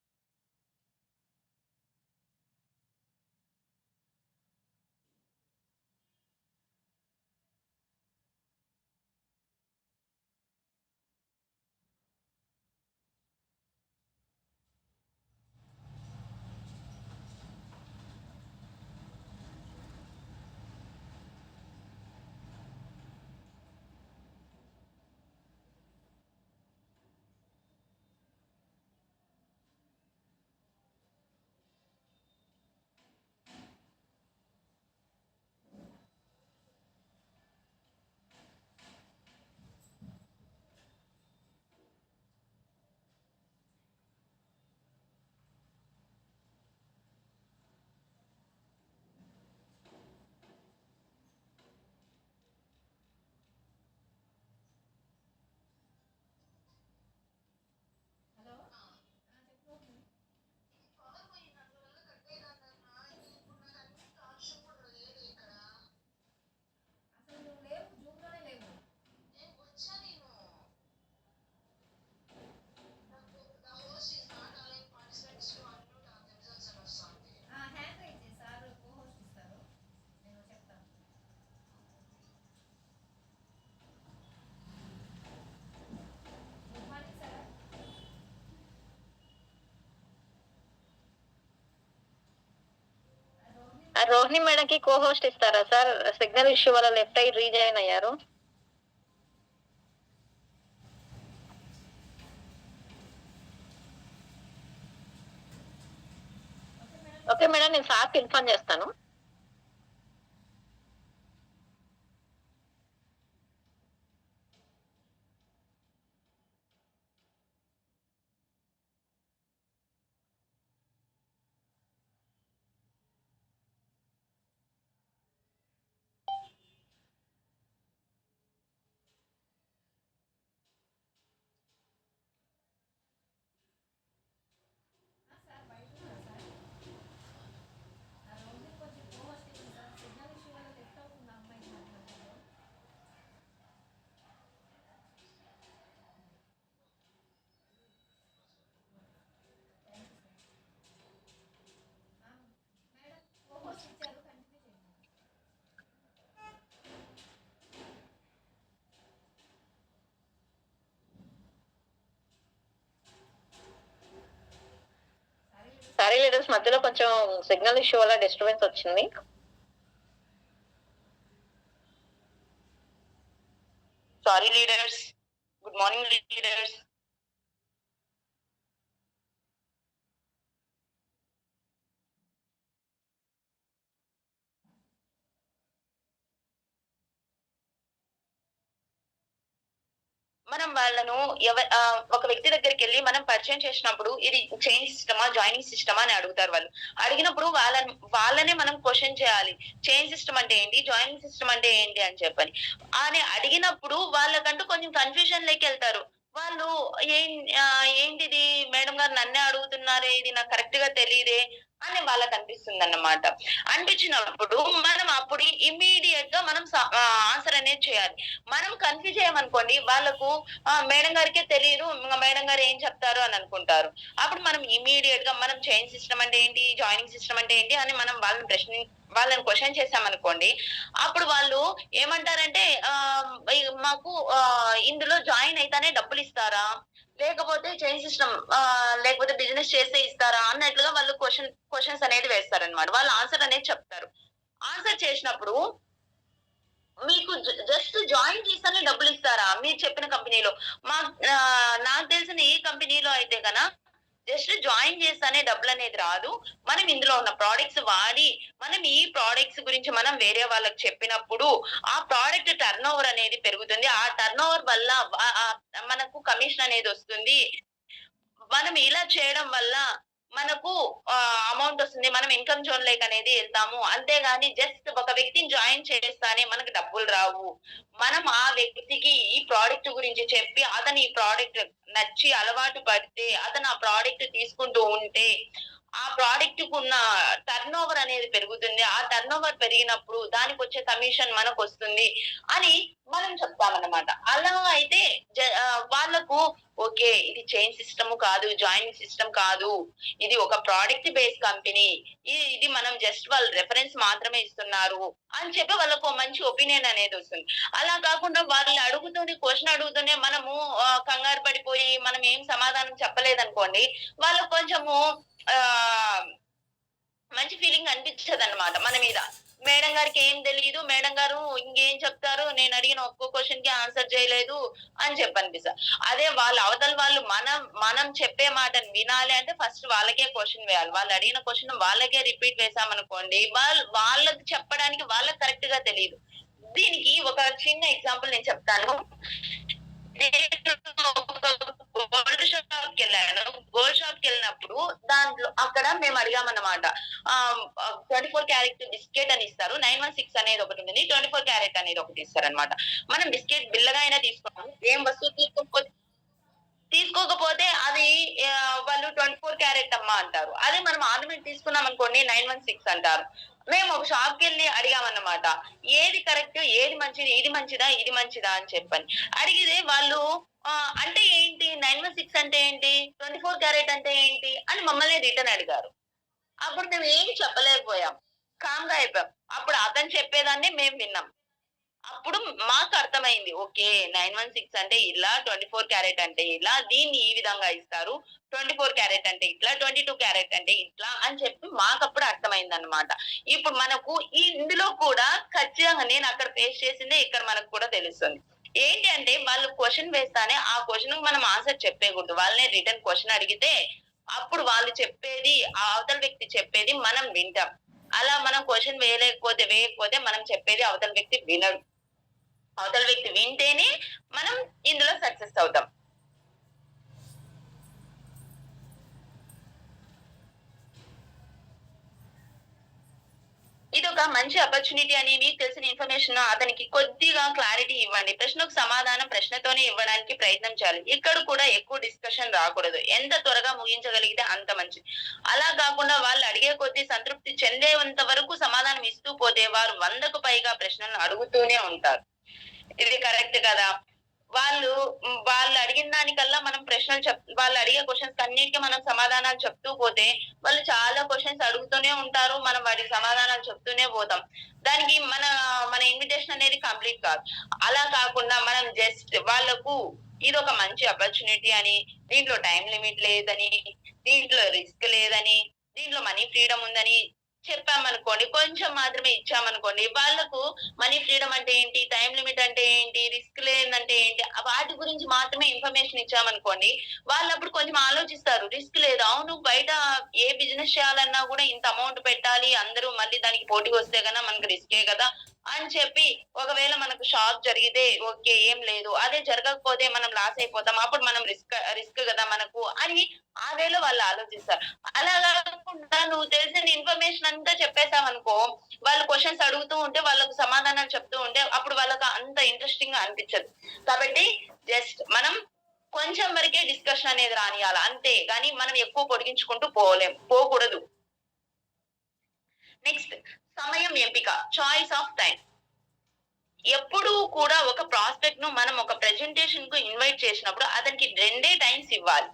రోహిణి మేడంకి కో హోస్ట్ ఇస్తారా సార్? సిగ్నల్ ఇష్యూ వల్ల లెఫ్ట్ అయ్యి రీజాయిన్ అయ్యారు. ఓకే మేడం, నేను సార్కి ఇన్ఫార్మ్ చేస్తాను. సారీ లీడర్స్, మధ్యలో కొంచెం సిగ్నల్ ఇష్యూ వల్ల డిస్టర్బెన్స్ వచ్చింది. Sorry leaders. Good morning leaders. మనం వాళ్ళను ఒక వ్యక్తి దగ్గరికి వెళ్ళి మనం పరిచయం చేసినప్పుడు ఇది చైన్ సిస్టమా జాయినింగ్ సిస్టమా అని అడుగుతారు వాళ్ళు. అడిగినప్పుడు వాళ్ళనే మనం క్వశ్చన్ చేయాలి. చైన్ సిస్టమ్ అంటే ఏంటి, జాయినింగ్ సిస్టమ్ అంటే ఏంటి అని చెప్పని. అని అడిగినప్పుడు వాళ్ళకంటూ కొంచెం కన్ఫ్యూజన్ లోకి వెళ్తారు. వాళ్ళు ఏంటిది మేడం గారు నన్నే అడుగుతున్నారే, ఇది నాకు కరెక్ట్ గా తెలియదే అని వాళ్ళకి అనిపిస్తుంది అన్నమాట. అనిపించినప్పుడు మనం అప్పుడు ఇమ్మీడియట్ గా మనం ఆన్సర్ అనేది చేయాలి. మనం కన్ఫ్యూజ్ అయ్యామనుకోండి, వాళ్ళకు మేడం గారికే తెలియదు, మేడం గారు ఏం చెప్తారు అని అనుకుంటారు. అప్పుడు మనం ఇమ్మీడియట్ గా మనం చైన్ సిస్టమ్ అంటే ఏంటి, జాయినింగ్ సిస్టమ్ అంటే ఏంటి అని మనం వాళ్ళని క్వశ్చన్ చేసామనుకోండి, అప్పుడు వాళ్ళు ఏమంటారంటే మాకు ఇందులో జాయిన్ అయితేనే డబ్బులు ఇస్తారా, లేకపోతే చైన్ సిస్టమ్ లేకపోతే బిజినెస్ చేస్తే ఇస్తారా అన్నట్లుగా వాళ్ళు క్వశ్చన్స్ అనేది వేస్తారనమాట. వాళ్ళు ఆన్సర్ అనేది చెప్తారు. ఆన్సర్ చేసినప్పుడు మీకు జస్ట్ జాయిన్ చేస్తేనే డబ్బులు ఇస్తారా మీరు చెప్పిన కంపెనీలో? మా నాకు తెలిసిన ఈ కంపెనీలో అయితే గన జస్ట్ జాయిన్ చేస్తేనే డబ్బులు అనేది రాదు. మనం ఇందులో ఉన్న ప్రోడక్ట్స్ వాడి మనం ఈ ప్రోడక్ట్స్ గురించి మనం వేరే వాళ్ళకి చెప్పినప్పుడు ఆ ప్రోడక్ట్ టర్న్ ఓవర్ అనేది పెరుగుతుంది. ఆ టర్న్ ఓవర్ వల్ల మనకు కమిషన్ అనేది వస్తుంది. మనం ఇలా చేయడం వల్ల మనకు అమౌంట్ వస్తుంది. మనం ఇన్కమ్ జోన్ లేక్ అనేది వెళ్తాము. అంతేగాని జస్ట్ ఒక వ్యక్తిని జాయిన్ చేస్తానే మనకు డబ్బులు రావు. మనం ఆ వ్యక్తికి ఈ ప్రోడక్ట్ గురించి చెప్పి అతను ఈ ప్రోడక్ట్ నచ్చి అలవాటు పడితే అతను ఆ ప్రోడక్ట్ తీసుకుంటూ ఉంటే ఆ ప్రోడక్ట్ కు ఉన్న టర్న్ ఓవర్ అనేది పెరుగుతుంది. ఆ టర్న్ ఓవర్ పెరిగినప్పుడు దానికి వచ్చే కమిషన్ మనకు వస్తుంది అని మనం చెప్తామన్నమాట. అలా అయితే వాళ్ళకు ఓకే ఇది చైన్ సిస్టమ్ కాదు, జాయినింగ్ సిస్టమ్ కాదు, ఇది ఒక ప్రోడక్ట్ బేస్ కంపెనీ, ఇది మనం జస్ట్ వాళ్ళు రెఫరెన్స్ మాత్రమే ఇస్తున్నారు అని చెప్పి వాళ్ళకు మంచి ఒపీనియన్ అనేది వస్తుంది. అలా కాకుండా వాళ్ళు క్వశ్చన్ అడుగుతూనే మనము కంగారు పడిపోయి మనం ఏం సమాధానం చెప్పలేదనుకోండి, వాళ్ళకు కొంచెము మంచి ఫీలింగ్ అనిపించదు అనమాట మన మీద. మేడం గారికి ఏం తెలియదు, మేడం గారు ఇంకేం చెప్తారు, నేను అడిగిన ఒక్కో క్వశ్చన్ కి ఆన్సర్ చేయలేదు అని చెప్పనిపిస్తారు. అదే అవతల వాళ్ళు మనం చెప్పే మాటను వినాలి అంటే ఫస్ట్ వాళ్ళకే క్వశ్చన్ వేయాలి. వాళ్ళు అడిగిన క్వశ్చన్ వాళ్ళకే రిపీట్ వేసామనుకోండి, వాళ్ళకి చెప్పడానికి వాళ్ళకి కరెక్ట్ గా తెలియదు. దీనికి ఒక చిన్న ఎగ్జాంపుల్ నేను చెప్తాను. గోల్డ్ షాప్ కి వెళ్ళాను. గోల్డ్ షాప్ కి వెళ్ళినప్పుడు దాంట్లో అక్కడ మేము అడిగామన్నమాట. 24 క్యారెట్ బిస్కెట్ అని ఇస్తారు, 916 అనేది ఒకటి ఉంది, 24 క్యారెట్ అనేది ఒకటి ఇస్తారనమాట. మనం బిస్కెట్ బిల్లగా అయినా తీసుకున్నాము, ఏం వస్తువు తీసుకోకపోతే అది వాళ్ళు 24 క్యారెట్ అమ్మా అంటారు. అదే మనం ఆర్నమెంట్ తీసుకున్నాం అనుకోండి 916 అంటారు. మేము ఒక షాప్ కి వెళ్ళి అడిగామన్నమాట, ఏది కరెక్ట్, ఏది మంచిది, ఇది మంచిదా ఇది మంచిదా అని చెప్పని అడిగితే వాళ్ళు అంటే ఏంటి 916 అంటే ఏంటి, 24 క్యారెట్ అంటే ఏంటి అని మమ్మల్ని రిటర్న్ అడిగారు. అప్పుడు మేము ఏమి చెప్పలేకపోయాం, కామ్ గా అయిపోయాం. అప్పుడు అతను చెప్పేదాన్ని మేము విన్నాం. అప్పుడు మాకు అర్థమైంది. ఓకే. 916 అంటే ఇలా, 24 క్యారెట్ అంటే ఇలా, దీన్ని ఈ విధంగా ఇస్తారు. 24 క్యారెట్ అంటే ఇట్లా, 22 క్యారెట్ అంటే ఇట్లా అని చెప్పి మాకప్పుడు అర్థమైందన్నమాట. ఇప్పుడు మనకు ఇందులో కూడా ఖచ్చితంగా నేను అక్కడ ఫేస్ చేసిందే ఇక్కడ మనకు కూడా తెలుస్తుంది. ఏంటి అంటే వాళ్ళు క్వెషన్ వేస్తానే ఆ క్వెషన్‌కి మనం ఆన్సర్ చెప్పేయకూడదు. వాళ్ళనే రిటర్న్ క్వెషన్ అడిగితే అప్పుడు వాళ్ళు చెప్పేది ఆ అవతల వ్యక్తి చెప్పేది మనం వింటాం. అలా మనం క్వెషన్ వేయకపోతే మనం చెప్పేది అవతల వ్యక్తి వినడు. అవతల వ్యక్తి వింటేనే మనం ఇందులో సక్సెస్ అవుతాం. ఇదొక మంచి ఆపర్చునిటీ అని మీకు తెలిసిన ఇన్ఫర్మేషన్ అతనికి కొద్దిగా క్లారిటీ ఇవ్వండి. ప్రశ్నకు సమాధానం ప్రశ్నతోనే ఇవ్వడానికి ప్రయత్నం చేయాలి. ఇక్కడ కూడా ఎక్కువ డిస్కషన్ రాకూడదు. ఎంత త్వరగా ముగించగలిగితే అంత మంచిది. అలా కాకుండా వాళ్ళు అడిగే కొద్దీ సంతృప్తి చెందేంత వరకు సమాధానం ఇస్తూ పోతే వారు 100కు పైగా ప్రశ్నలను అడుగుతూనే ఉంటారు. ఇది కరెక్ట్ కదా! వాళ్ళు అడిగిన దానికల్లా మనం వాళ్ళు అడిగే క్వెషన్స్ అన్నిటికి మనం సమాధానాలు చెప్తూ పోతే, వాళ్ళు చాలా క్వెషన్స్ అడుగుతూనే ఉంటారు. మనం వాటికి సమాధానాలు చెప్తూనే పోతాం. దానికి మన ఇన్విటేషన్ అనేది కంప్లీట్ కాదు. అలా కాకుండా మనం జస్ట్ వాళ్ళకు ఇదొక మంచి ఆపర్చునిటీ అని, దీంట్లో టైమ్ లిమిట్ లేదని, దీంట్లో రిస్క్ లేదని, దీంట్లో మనీ ఫ్రీడమ్ ఉందని చెప్పామనుకోండి. కొంచెం మాత్రమే ఇచ్చామనుకోండి. వాళ్ళకు మనీ ఫ్రీడమ్ అంటే ఏంటి? టైమ్ లిమిట్ అంటే ఏంటి? రిస్క్ లేదంటే ఏంటి? వాటి గురించి మాత్రమే ఇన్ఫర్మేషన్ ఇచ్చామనుకోండి. వాళ్ళప్పుడు కొంచెం ఆలోచిస్తారు. రిస్క్ లేదు. అవును బయట ఏ బిజినెస్ చేయాలన్నా గూడా ఇంత అమౌంట్ పెట్టాలి. అందరూ మళ్ళీ దానికి పోటీకొస్తే గన మనకు రిస్కే గదా! అని చెప్పి ఒకవేళ మనకు షాక్ జరిగితే ఓకే. ఏం లేదు. అదే జరగకపోతే మనం లాస్ అయిపోతాం. అప్పుడు మనం రిస్క్ గదా మనకు అని ఆ వేలో వాళ్ళు ఆలోచిస్తారు. అలా గాకుండా నువ్వు తెలిసిన ఇన్ఫర్మేషన్ అంతా చెప్పేసావనుకో, వాళ్ళు క్వెషన్స్ అడుగుతూ ఉంటే వాళ్ళకు సమాధానాలు చెప్తూ ఉంటే అప్పుడు వాళ్ళకి అంత ఇంట్రెస్టింగ్‌గా అనిపించదు. కాబట్టి జస్ట్ మనం కొంచెం వరకే డిస్కషన్ అనేది రానియాల. అంతే గాని మనం ఎక్కువ పొడిగించుకుంటూ పోకూడదు. నెక్స్ట్ సమయం ఎంపిక. Choice of time. ఎప్పుడూ కూడా ఒక ప్రాస్పెక్ట్‌ను మనం ఒక ప్రెజెంటేషన్‌కు ఇన్వైట్ చేసినప్పుడు అతనికి 2 టైమ్స్ ఇవ్వాలి.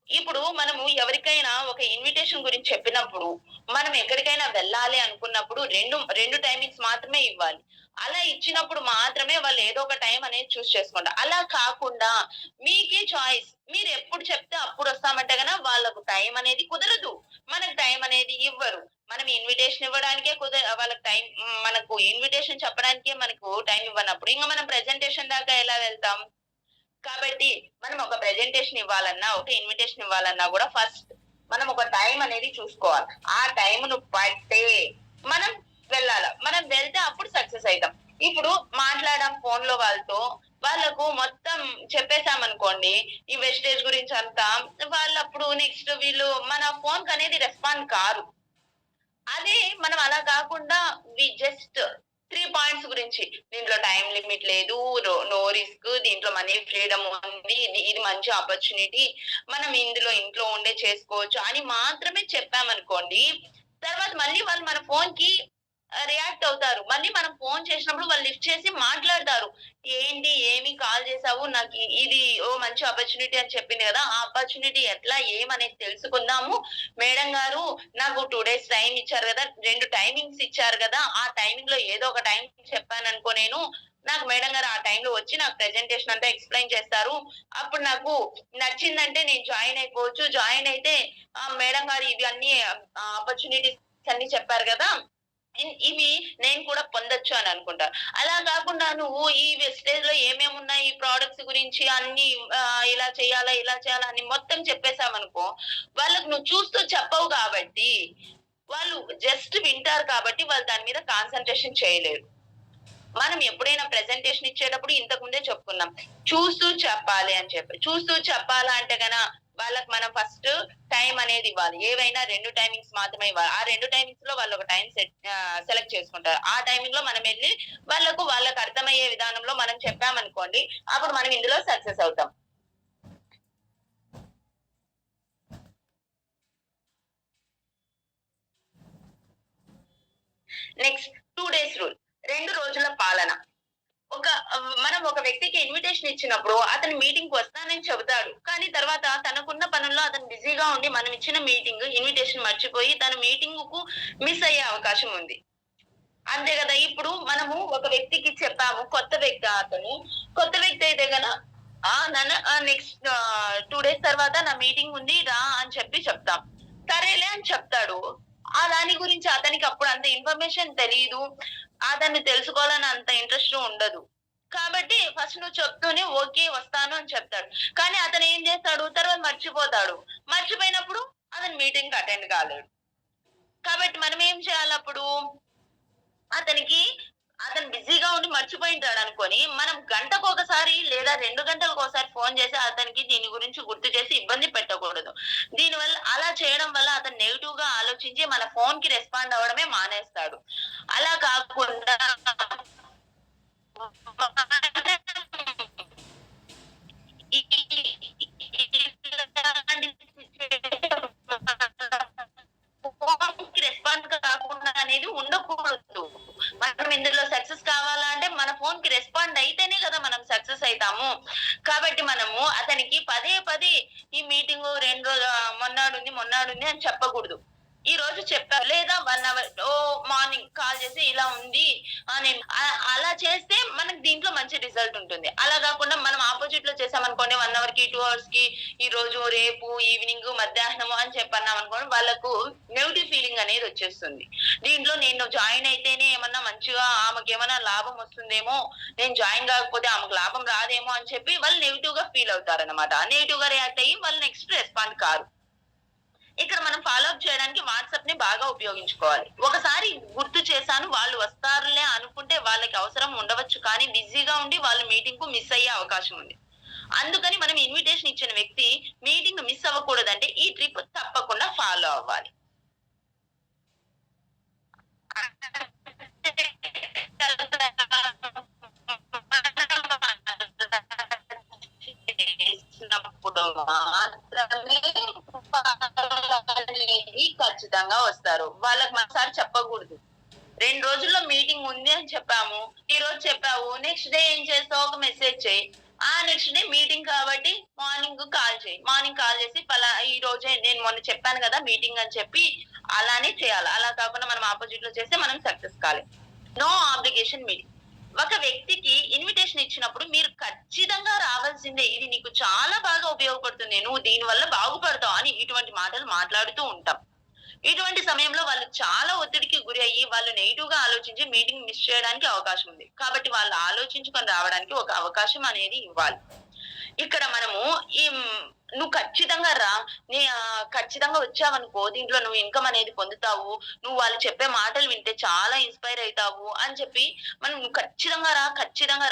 ఇప్పుడు మనము ఎవరికైనా ఒక ఇన్విటేషన్ గురించి చెప్పినప్పుడు, మనం ఎక్కడికైనా వెళ్ళాలి అనుకున్నప్పుడు 2 టైమింగ్స్ మాత్రమే ఇవ్వాలి. అలా ఇచ్చినప్పుడు మాత్రమే వాళ్ళు ఏదో ఒక టైం అనేది చేసుకుంటారు. అలా కాకుండా మీకే చాయిస్. మీరెప్పుడు చెప్తే అప్పుడొస్తామంటే గన వాళ్ళకు టైం అనేది కుదరదు. మనకు టైం అనేది ఇవ్వరు. మనం ఇన్విటేషన్ ఇవ్వడానికే వాళ్ళకి మనకు ఇన్విటేషన్ చెప్పడానికే మనకు టైం ఇవ్వనప్పుడు, ఇంక మనం ప్రెజెంటేషన్ దాకా ఎలా వెళ్తాం? కాబట్టి మనం ఒక ప్రెజెంటేషన్ ఇవ్వాలన్నా, ఒక ఇన్విటేషన్ ఇవ్వాలన్నా గూడా ఫస్ట్ మనం ఒక టైం అనేది చూసుకోవాలి. ఆ టైంను బట్టే మనం వెళ్ళాల. మనం వెళ్తే అప్పుడు సక్సెస్ అయితాం. ఇప్పుడు మాట్లాడాం ఫోన్‌లో వాళ్ళతో. వాళ్ళకు మొత్తం చెప్పేసామనుకోండి, ఈ వెస్టేజ్ గురించంతా వాళ్ళప్పుడు నెక్స్ట్ వీళ్ళు మన ఫోన్‌కనేది రెస్పాండ్ కారు. అదే మనం అలా కాకుండా జస్ట్ 3 పాయింట్స్ గురించి. దీంట్లో టైమ్ లిమిట్ లేదు. No risk. దీంట్లో మనీ ఫ్రీడమ్ ఉంది. ఇది మంచి ఆపర్చునిటీ. మనం ఇంట్లో ఉండే చేసుకోవచ్చు అని మాత్రమే చెప్పామనుకోండి. తర్వాత మళ్ళీ వాళ్ళు మన ఫోన్‌కి రియాక్ట్ అవుతారు. మళ్ళీ మనం ఫోన్ చేసినప్పుడు వాళ్ళు లిఫ్ట్ చేసి మాట్లాడతారు. ఏంటి? ఏమి కాల్ చేసావు? నాకు ఇది మంచి ఆపర్చునిటీ అని చెప్పింది గదా! ఆ ఆపర్చునిటీ ఎట్లా? ఏమనేది తెలుసుకుందాము. మేడం గారు నాకు 2 డేస్ టైమ్ ఇచ్చారు గదా! 2 టైమింగ్స్ ఇచ్చారు గదా! ఆ టైమింగ్‌లో ఏదో ఒక టైం చెప్పాననుకో నేను. నాకు మేడం గారు ఆ టైంలో వచ్చి నాకు ప్రెజెంటేషన్ అంతా ఎక్స్‌ప్లెయిన్ చేస్తారు. అప్పుడు నాకు నచ్చిందంటే నేను జాయిన్ అయిపోవచ్చు. జాయిన్ అయితే మేడం గారు ఇవి అన్నీ ఆపర్చునిటీస్ అన్నీ చెప్పారు గదా! ఇవి నేను కూడా పొందొచ్చు అని అనుకుంటారు. అలా కాకుండా నువ్వు ఈ వెస్టేజ్‌లో ఏమేమున్నాయి ఈ ప్రొడక్ట్స్ గురించి అన్నీ ఇలా చేయాలా అని మొత్తం చెప్పేసావనుకో, వాళ్ళకి నువ్వు చూస్తూ చెప్పవు కాబట్టి, వాళ్ళు జస్ట్ వింటారు కాబట్టి వాళ్ళు దాని మీద కాన్సంట్రేషన్ చేయలేరు. మనం ఎప్పుడైనా ప్రెజెంటేషన్ ఇచ్చేటప్పుడు ఇంతకు ముందే చెప్పుకున్నాం. చూస్తూ చెప్పాలి అని చెప్పి. చూస్తూ చెప్పాలా అంటే వాళ్ళకి మనం ఫస్ట్ టైమ్ అనేది ఇవ్వాలి. ఏవైనా 2 టైమింగ్స్ మాత్రమే ఇవ్వాలి. ఆ 2 టైమింగ్స్‌లో వాళ్ళు ఒక టైమ్ సెలెక్ట్ చేసుకుంటారు. ఆ టైమింగ్‌లో మనం ఎళ్లి వాళ్ళకి అర్థమయ్యే విధానంలో మనం చెప్పామనుకోండి, అప్పుడు మనం ఇందులో సక్సెస్ అవుతాం. Next 2 days rule. 2 రోజుల పాలన. మనం ఒక వ్యక్తికి ఇన్విటేషన్ ఇచ్చినప్పుడు అతను మీటింగ్‌కి వస్తానని చెబుతాడు. కానీ తర్వాత తనకున్న పనుల్లో అతను బిజీగా ఉండి మనం ఇచ్చిన ఇన్విటేషన్ మర్చిపోయి తను మీటింగ్‌కు మిస్ అయ్యే అవకాశం ఉంది. అంతే కదా! ఇప్పుడు మనము ఒక వ్యక్తికి చెప్పాము. కొత్త వ్యక్తి అతను. కొత్త వ్యక్తి అయితే నాన్న నెక్స్ట్ 2 డేస్ తర్వాత నా మీటింగ్ ఉంది రా అని చెప్తాం. సరేలే అని చెప్తాడు. దాని గురించి అతనికి అప్పుడు అంత ఇన్ఫర్మేషన్ తెలీదు. అతన్ని తెలుసుకోవాలని అంత ఇంట్రెస్ట్ ఉండదు. కాబట్టి ఫస్ట్ నువ్వు చెప్తూనే ఓకే వస్తాను అని చెప్తాడు. కానీ అతను ఏం చేస్తాడు? తర్వాత మర్చిపోతాడు. మర్చిపోయినప్పుడు అతను మీటింగ్‌కి అటెండ్ కాలేడు. కాబట్టి మనం ఏం చేయాలప్పుడు? అతనికి అతను బిజీగా ఉండి మర్చిపోయుంటాడనుకోని, మనం గంటకొకసారి లేదా 2 గంటలకోసారి ఫోను చేసి అతనికి దీని గురించి గుర్తు చేసి ఇబ్బంది పెట్టకూడదు. దీనివల్ల అలా చేయడం వల్ల అతను నెగెటివ్‌గా ఆలోచించి మన ఫోన్‌కి రెస్పాండ్ అవ్వడమే మానేస్తాడు. అలా కాకుండా ఈ ఇలాంటి సిట్యుయేషన్ ఫోన్‌కి రెస్పాండ్ కాకుండా అనేది ఉండకూడదు. మనం ఇందులో సక్సెస్ కావాలా అంటే మన ఫోన్‌కి రెస్పాండ్ అయితేనే కదా మనం సక్సెస్ అయితాము. కాబట్టి మనము అతనికి పదే పదే ఈ మీటింగు 2 మొన్నాడుంది అని చెప్పకూడదు. ఈరోజు చెప్పా లేదా 1 అవర్ మార్నింగ్ కాల్ చేసి ఇలా ఉంది నేను అలా చేస్తే మనకు దీంట్లో మంచి రిజల్ట్ ఉంటుంది. అలా కాకుండా మనం అపోజిట్‌లో చేసామనుకోండి 1 అవర్‌కి, 2 అవర్స్‌కి ఈరోజు, రేపు, ఈవినింగ్, మధ్యాహ్నము అని చెప్పన్నామనుకోండి వాళ్ళకు నెగెటివ్ ఫీలింగ్ అనేది వచ్చేస్తుంది. దీంట్లో నేను జాయిన్ అయితేనే ఏమన్నా మంచిగా ఆమెకేమన్నా లాభం వస్తుందేమో, నేను జాయిన్ కాకపోతే ఆమెకు లాభం రాదేమో అని చెప్పి వాళ్ళు నెగెటివ్‌గా ఫీల్ అవుతారనమాట. నెగెటివ్‌గా రియాక్ట్ అయ్యి వాళ్ళు నెక్స్ట్ రెస్పాండ్ కారు. ఇక్కడ మనం ఫాలో అప్ చేయడానికి వాట్సాప్‌ని బాగా ఉపయోగించుకోవాలి. ఒకసారి గుర్తు చేశాను వాళ్ళు వస్తారులే అనుకుంటే వాళ్ళకి అవసరం ఉండవచ్చు. కానీ బిజీగా ఉండి వాళ్ళు మీటింగ్‌కు మిస్ అయ్యే అవకాశం ఉంది. అందుకని మనం ఇన్విటేషన్ ఇచ్చిన వ్యక్తి మీటింగ్ మిస్ అవ్వకూడదంటే ఈ ట్రిప్ తప్పకుండా ఫాలో అవ్వాలి. చేసినప్పుడు మాత్రమే వాళ్ళనేది ఖచ్చితంగా వస్తారు. వాళ్ళకి మరోసారి చెప్పకూడదు. 2 రోజుల్లో మీటింగ్ ఉంది అని చెప్పాము. ఈరోజు చెప్పావు. నెక్స్ట్ డే ఏం చేస్తావు? ఒక మెసేజ్ చెయి. నెక్స్ట్ డే మీటింగ్ కాబట్టి మార్నింగ్ కాల్ చెయి. మార్నింగ్ కాల్ చేసి ఈరోజే నేను మొన్న చెప్పాను గదా! మీటింగ్ అని చెప్పి అలానే చేయాలి. అలా కాకుండా మనం అపోజిట్‌లో చేస్తే మనం సక్సెస్ కాలేం. No obligation meeting. ఒక వ్యక్తికి ఇన్విటేషన్ ఇచ్చినప్పుడు మీరు ఖచ్చితంగా రావాల్సిందే. ఇది నీకు చాలా బాగా ఉపయోగపడుతుంది. నువ్వు దీని వల్ల బాగుపడతావు అని ఇటువంటి మాటలు మాట్లాడుతూ ఉంటాం. ఇటువంటి సమయంలో వాళ్ళు చాలా ఒత్తిడికి గురి అయ్యి, వాళ్ళు నెగెటివ్‌గా ఆలోచించి మీటింగ్ మిస్ చేయడానికి అవకాశం ఉంది. కాబట్టి వాళ్ళు ఆలోచించుకొని రావడానికి ఒక అవకాశం అనేది ఇవ్వాలి. ఇక్కడ మనము ఈ నువ్వు ఖచ్చితంగా రా. ఖచ్చితంగా వచ్చావనుకో దీంట్లో నువ్వు ఇన్‌కమ్ అనేది పొందుతావు. నువ్వు వాళ్ళు చెప్పే మాటలు వింటే చాలా ఇన్‌స్పైర్ అయితావు అని చెప్పి మనం నువ్వు ఖచ్చితంగా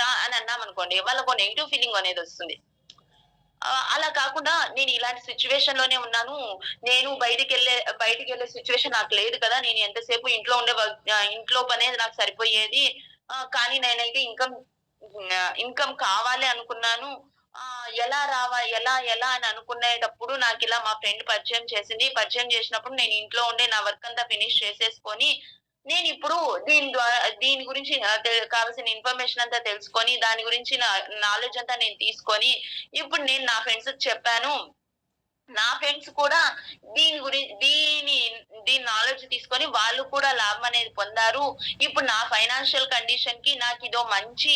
రా అని అన్నామనుకోండి వాళ్ళకో నెగెటివ్ ఫీలింగ్ అనేదొస్తుంది. అలా కాకుండా నేను ఇలాంటి సిట్యుయేషన్‌లోనే ఉన్నాను. నేను బయటికెళ్ళే సిట్యుయేషన్ నాకు లేదు కదా! నేను ఎంతసేపు ఇంట్లో పనే నాకు సరిపోయేది. కానీ నేనైతే ఇన్‌కమ్ కావాలి అనుకున్నాను. ఎలా అని అనుకునేటప్పుడు నాకిలా మా ఫ్రెండ్ పరిచయం చేసింది. పరిచయం చేసినప్పుడు నేను ఇంట్లో ఉండే నా వర్క్ అంతా ఫినిష్ చేసేసుకొని, నేనిప్పుడు దీని గురించి కావాల్సిన ఇన్ఫర్మేషన్ అంతా తెలుసుకొని, దాని గురించి నాలెడ్జ్ అంతా నేను తీసుకొని, ఇప్పుడు నేను నా ఫ్రెండ్స్‌కి చెప్పాను. నా ఫ్రెండ్స్ కూడా దీని గురి దీని దీని నాలెడ్జ్ తీసుకొని వాళ్ళు కూడా లాభం అనేది పొందారు. ఇప్పుడు నా ఫైనాన్షియల్ కండిషన్‌కి నాకిదో మంచి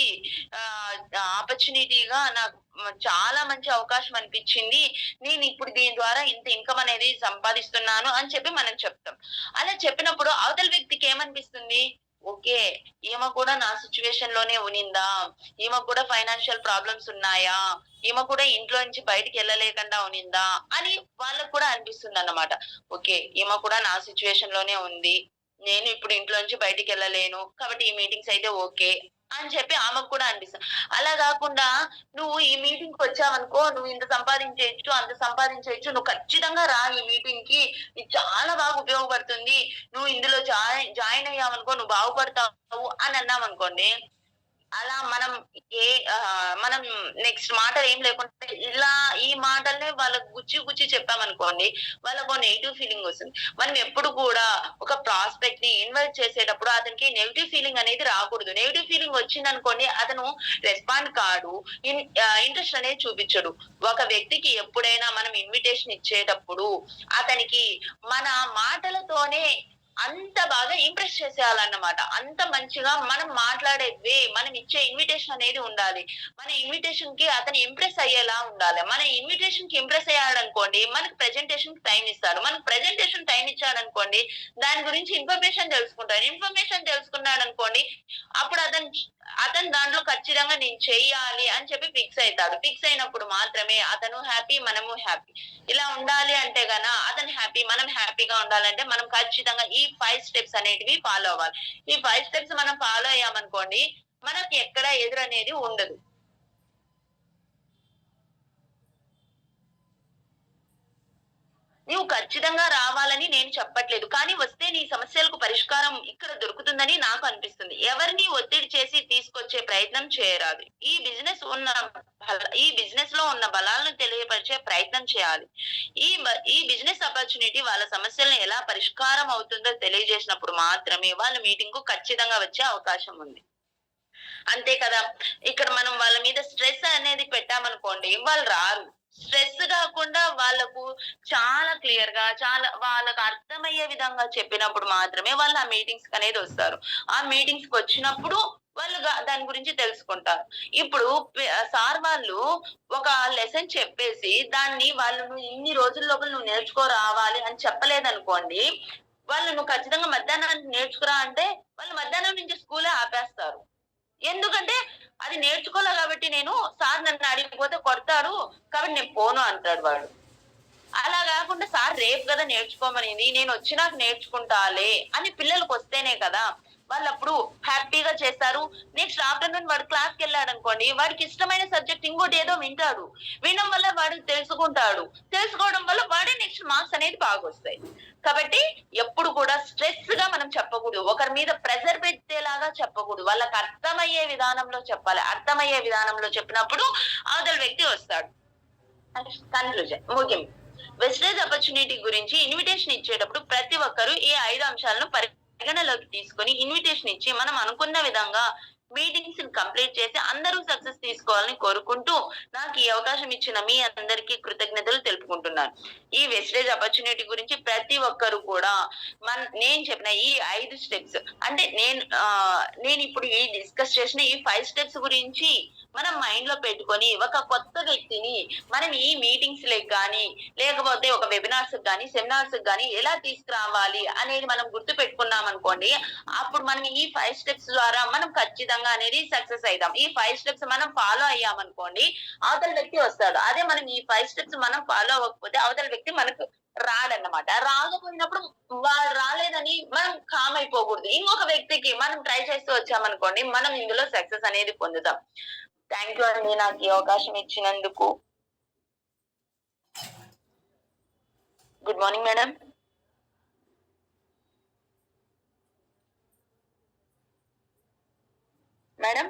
ఆహ్, ఆపర్చునిటీగా నాకు చాలా మంచి అవకాశం అనిపిచ్చింది. నేనిప్పుడు దీని ద్వారా ఇంత ఇన్‌కమ్ అనేది సంపాదిస్తున్నాను అని చెప్పి మనం చెప్తాం. అలా చెప్పినప్పుడు అవతల వ్యక్తికి ఏమనిపిస్తుంది? ఓకే. ఈమె కూడా నా సిట్యుయేషన్‌లోనే ఉనిందా? ఈమెకు కూడా ఫైనాన్షియల్ ప్రాబ్లమ్స్ ఉన్నాయా? ఈమె కూడా ఇంట్లో నుంచి బయటికెళ్ళలేకుండా ఉనిందా? అని వాళ్ళకి కూడా అనిపిస్తుందన్నమాట. ఓకే. ఈమె కూడా నా సిట్యుయేషన్ లోనే ఉంది. నేను ఇప్పుడు ఇంట్లో నుంచి బయటికెళ్ళలేను. కాబట్టి ఈ మీటింగ్స్ అయితే ఓకే. అని చెప్పి ఆమెకు కూడా అనిపిస్తది. అలా గాకుండా నువ్వు ఈ మీటింగ్‌కొచ్చావనుకో నువ్వు ఇంత సంపాదించేయొచ్చు, అంత సంపాదించేయొచ్చు. నువ్వు ఖచ్చితంగా రా ఈ మీటింగ్‌కి. ఇది చాలా బాగా ఉపయోగపడుతుంది. నువ్వు ఇందులో జాయిన్ అయ్యావనుకో నువ్వు బాగుపడతావు అని అన్నామనుకోండి అలా మనం నెక్స్ట్ మాటలు ఏం లేకుండా ఈ మాటలనే వాళ్ళకి గుచ్చి చెప్పామనుకోండి, వాళ్ళకో నెగెటివ్ ఫీలింగ్ వస్తుంది. మనం ఎప్పుడు కూడా ఒక ప్రాస్పెక్ట్‌ని ఇన్వైట్ చేసేటప్పుడు అతనికి నెగెటివ్ ఫీలింగ్ అనేది రాకూడదు. నెగెటివ్ ఫీలింగ్ వచ్చిందనుకోండి అతను రెస్పాండ్ కాడు. ఇంట్రెస్ట్ అనేది చూపించడు. ఒక వ్యక్తికి ఎప్పుడైనా మనం ఇన్విటేషన్ ఇచ్చేటప్పుడు అతనికి మన మాటలతోనే అంత బాగా ఇంప్రెస్ చేసేయాలన్నమాట. అంత మంచిగా మనం మాట్లాడే వే, మనం ఇచ్చే ఇన్విటేషన్ అనేది ఉండాలి. మన ఇన్విటేషన్‌కి అతను ఇంప్రెస్ అయ్యేలా ఉండాలి. మన ఇన్విటేషన్‌కి ఇంప్రెస్ అయ్యాడనుకోండి, మనకు ప్రెజెంటేషన్‌కి టైమ్ ఇస్తాడు. మనకు ప్రెజెంటేషన్ టైమ్ ఇచ్చాడనుకోండి, దాని గురించి ఇన్ఫర్మేషన్ తెలుసుకుంటాడు. ఇన్ఫర్మేషన్ తెలుసుకున్నాడనుకోండి, అప్పుడు అతను దాంట్లో ఖచ్చితంగా నేను చెయ్యాలి అని చెప్పి ఫిక్స్ అయితాడు. ఫిక్స్ అయినప్పుడు మాత్రమే అతను హ్యాపీ, మనము హ్యాపీ. ఇలా ఉండాలి అంటే అతను హ్యాపీ, మనం హ్యాపీగా ఉండాలంటే మనం ఖచ్చితంగా ఈ 5 స్టెప్స్ అనేటివి ఫాలో అవ్వాలి. ఈ 5 స్టెప్స్ మనం ఫాలో అయ్యామనుకోండి, మనకి ఎక్కడ ఎదురనేది ఉండదు. నువ్వు ఖచ్చితంగా రావాలని నేను చెప్పట్లేదు. కానీ వస్తే నీ సమస్యలకు పరిష్కారం ఇక్కడ దొరుకుతుందని నాకు అనిపిస్తుంది. ఎవరిని ఒత్తిడి చేసి తీసుకొచ్చే ప్రయత్నం చేయరాదు. ఈ బిజినెస్‌లో ఉన్న బలాలను తెలియపరిచే ప్రయత్నం చేయాలి. ఈ బిజినెస్ ఆపర్చునిటీ వాళ్ళ సమస్యలను ఎలా పరిష్కారం అవుతుందో తెలియజేసినప్పుడు మాత్రమే వాళ్ళు మీటింగ్‌కు ఖచ్చితంగా వచ్చే అవకాశం ఉంది. అంతే కదా! ఇక్కడ మనం వాళ్ళ మీద స్ట్రెస్ అనేది పెట్టామనుకోండి, వాళ్ళు రారు. స్ట్రెస్ గాకుండా వాళ్ళకు చాలా క్లియర్‌గా, చాలా వాళ్ళకి అర్థమయ్యే విధంగా చెప్పినప్పుడు మాత్రమే వాళ్ళు ఆ మీటింగ్స్‌కనేది వస్తారు. ఆ మీటింగ్స్‌కొచ్చినప్పుడు వాళ్ళు దాని గురించి తెలుసుకుంటారు. ఇప్పుడు సార్ వాళ్ళు ఒక లెసన్ చెప్పేసి, దాన్ని వాళ్ళు నువ్వు ఇన్ని రోజుల లోపల నువ్వు నేర్చుకోరావాలి అని చెప్పలేదనుకోండి, వాళ్ళు నువ్వు ఖచ్చితంగా మధ్యాహ్నానికి నేర్చుకురా అంటే, వాళ్ళు మధ్యాహ్నం నుంచి స్కూలే ఆపేస్తారు. ఎందుకంటే అది నేర్చుకోలే గాబట్టి నేను సార్ నన్ను అడిగిపోతే కొడతాడు. కాబట్టి నేను పోను అంటాడు వాడు. అలా గాకుండా సార్ రేపు గదా నేర్చుకోమనింది. నేనొచ్చినాక నేర్చుకుంటాలే అని పిల్లలకొస్తేనే కదా! వాళ్ళప్పుడు హ్యాపీగా చేస్తారు. నెక్స్ట్ ఆఫ్టర్‌నూన్ వాడు క్లాస్‌కెళ్ళాడనుకోండి, వాడికి ఇష్టమైన సబ్జెక్ట్ ఇంకోటేదో వింటాడు. వినడం వల్ల వాడు తెలుసుకుంటాడు. తెలుసుకోవడం వల్ల వాడే నెక్స్ట్ మార్క్స్ అనేది బాగొస్తాయి. కాబట్టి ఎప్పుడు కూడా స్ట్రెస్‌గా మనం చెప్పకూడదు. ఒకరి మీద ప్రెషర్ పెట్టేలాగా చెప్పకూడదు. వాళ్ళకి అర్థమయ్యే విధానంలో చెప్పాలి. అర్థమయ్యే విధానంలో చెప్పినప్పుడు అవతల వ్యక్తి వస్తాడు. కన్క్లూజన్ ముగింపు. వెస్టేజ్ ఆపర్చునిటీ గురించి ఇన్విటేషన్ ఇచ్చేటప్పుడు ప్రతి ఒక్కరు ఈ 5 అంశాలను పరిగణలోకి తీసుకొని ఇన్విటేషన్ ఇచ్చి మనం అనుకున్న విధంగా మీటింగ్స్ కంప్లీట్ చేసి అందరూ సక్సెస్ తీసుకోవాలని కోరుకుంటూ నాకు ఈ అవకాశం ఇచ్చిన మీ అందరికీ కృతజ్ఞతలు తెలుపుకుంటున్నాను. ఈ వెస్టేజ్ ఆపర్చునిటీ గురించి ప్రతి ఒక్కరు కూడా నేను చెప్పిన ఈ 5 స్టెప్స్ అంటే నేనిప్పుడు ఈ డిస్కస్ చేసిన ఈ 5 స్టెప్స్ గురించి మనం మైండ్‌లో పెట్టుకొని ఒక కొత్త వ్యక్తిని మనం ఈ మీటింగ్స్‌లకి గాని, లేకపోతే ఒక వెబినార్స్‌కి గాని, సెమినార్స్‌కి గాని ఎలా తీసుకురావాలి అనేది మనం గుర్తుపెట్టుకున్నామనుకోండి, అప్పుడు మనం ఈ 5 స్టెప్స్ ద్వారా మనం ఖచ్చితంగా అనేది సక్సెస్ అయిదాం. ఈ 5 స్టెప్స్ మనం ఫాలో అయ్యామనుకోండి, అవతల వ్యక్తి వస్తాడు. అదే మనం ఈ 5 స్టెప్స్ మనం ఫాలో అవ్వకపోతే అవతల వ్యక్తి మనకు రాడన్నమాట. రాకపోయినప్పుడు వాడు రాలేదని మనం కామ్ అయిపోకూడదు. ఇంకొక వ్యక్తికి మనం ట్రై చేస్తూ వచ్చామనుకోండి, మనం ఇందులో సక్సెస్ అనేది పొందుతాం. థాంక్ యూ అండి నాకు ఈ అవకాశం ఇచ్చినందుకు. Good morning madam. మేడం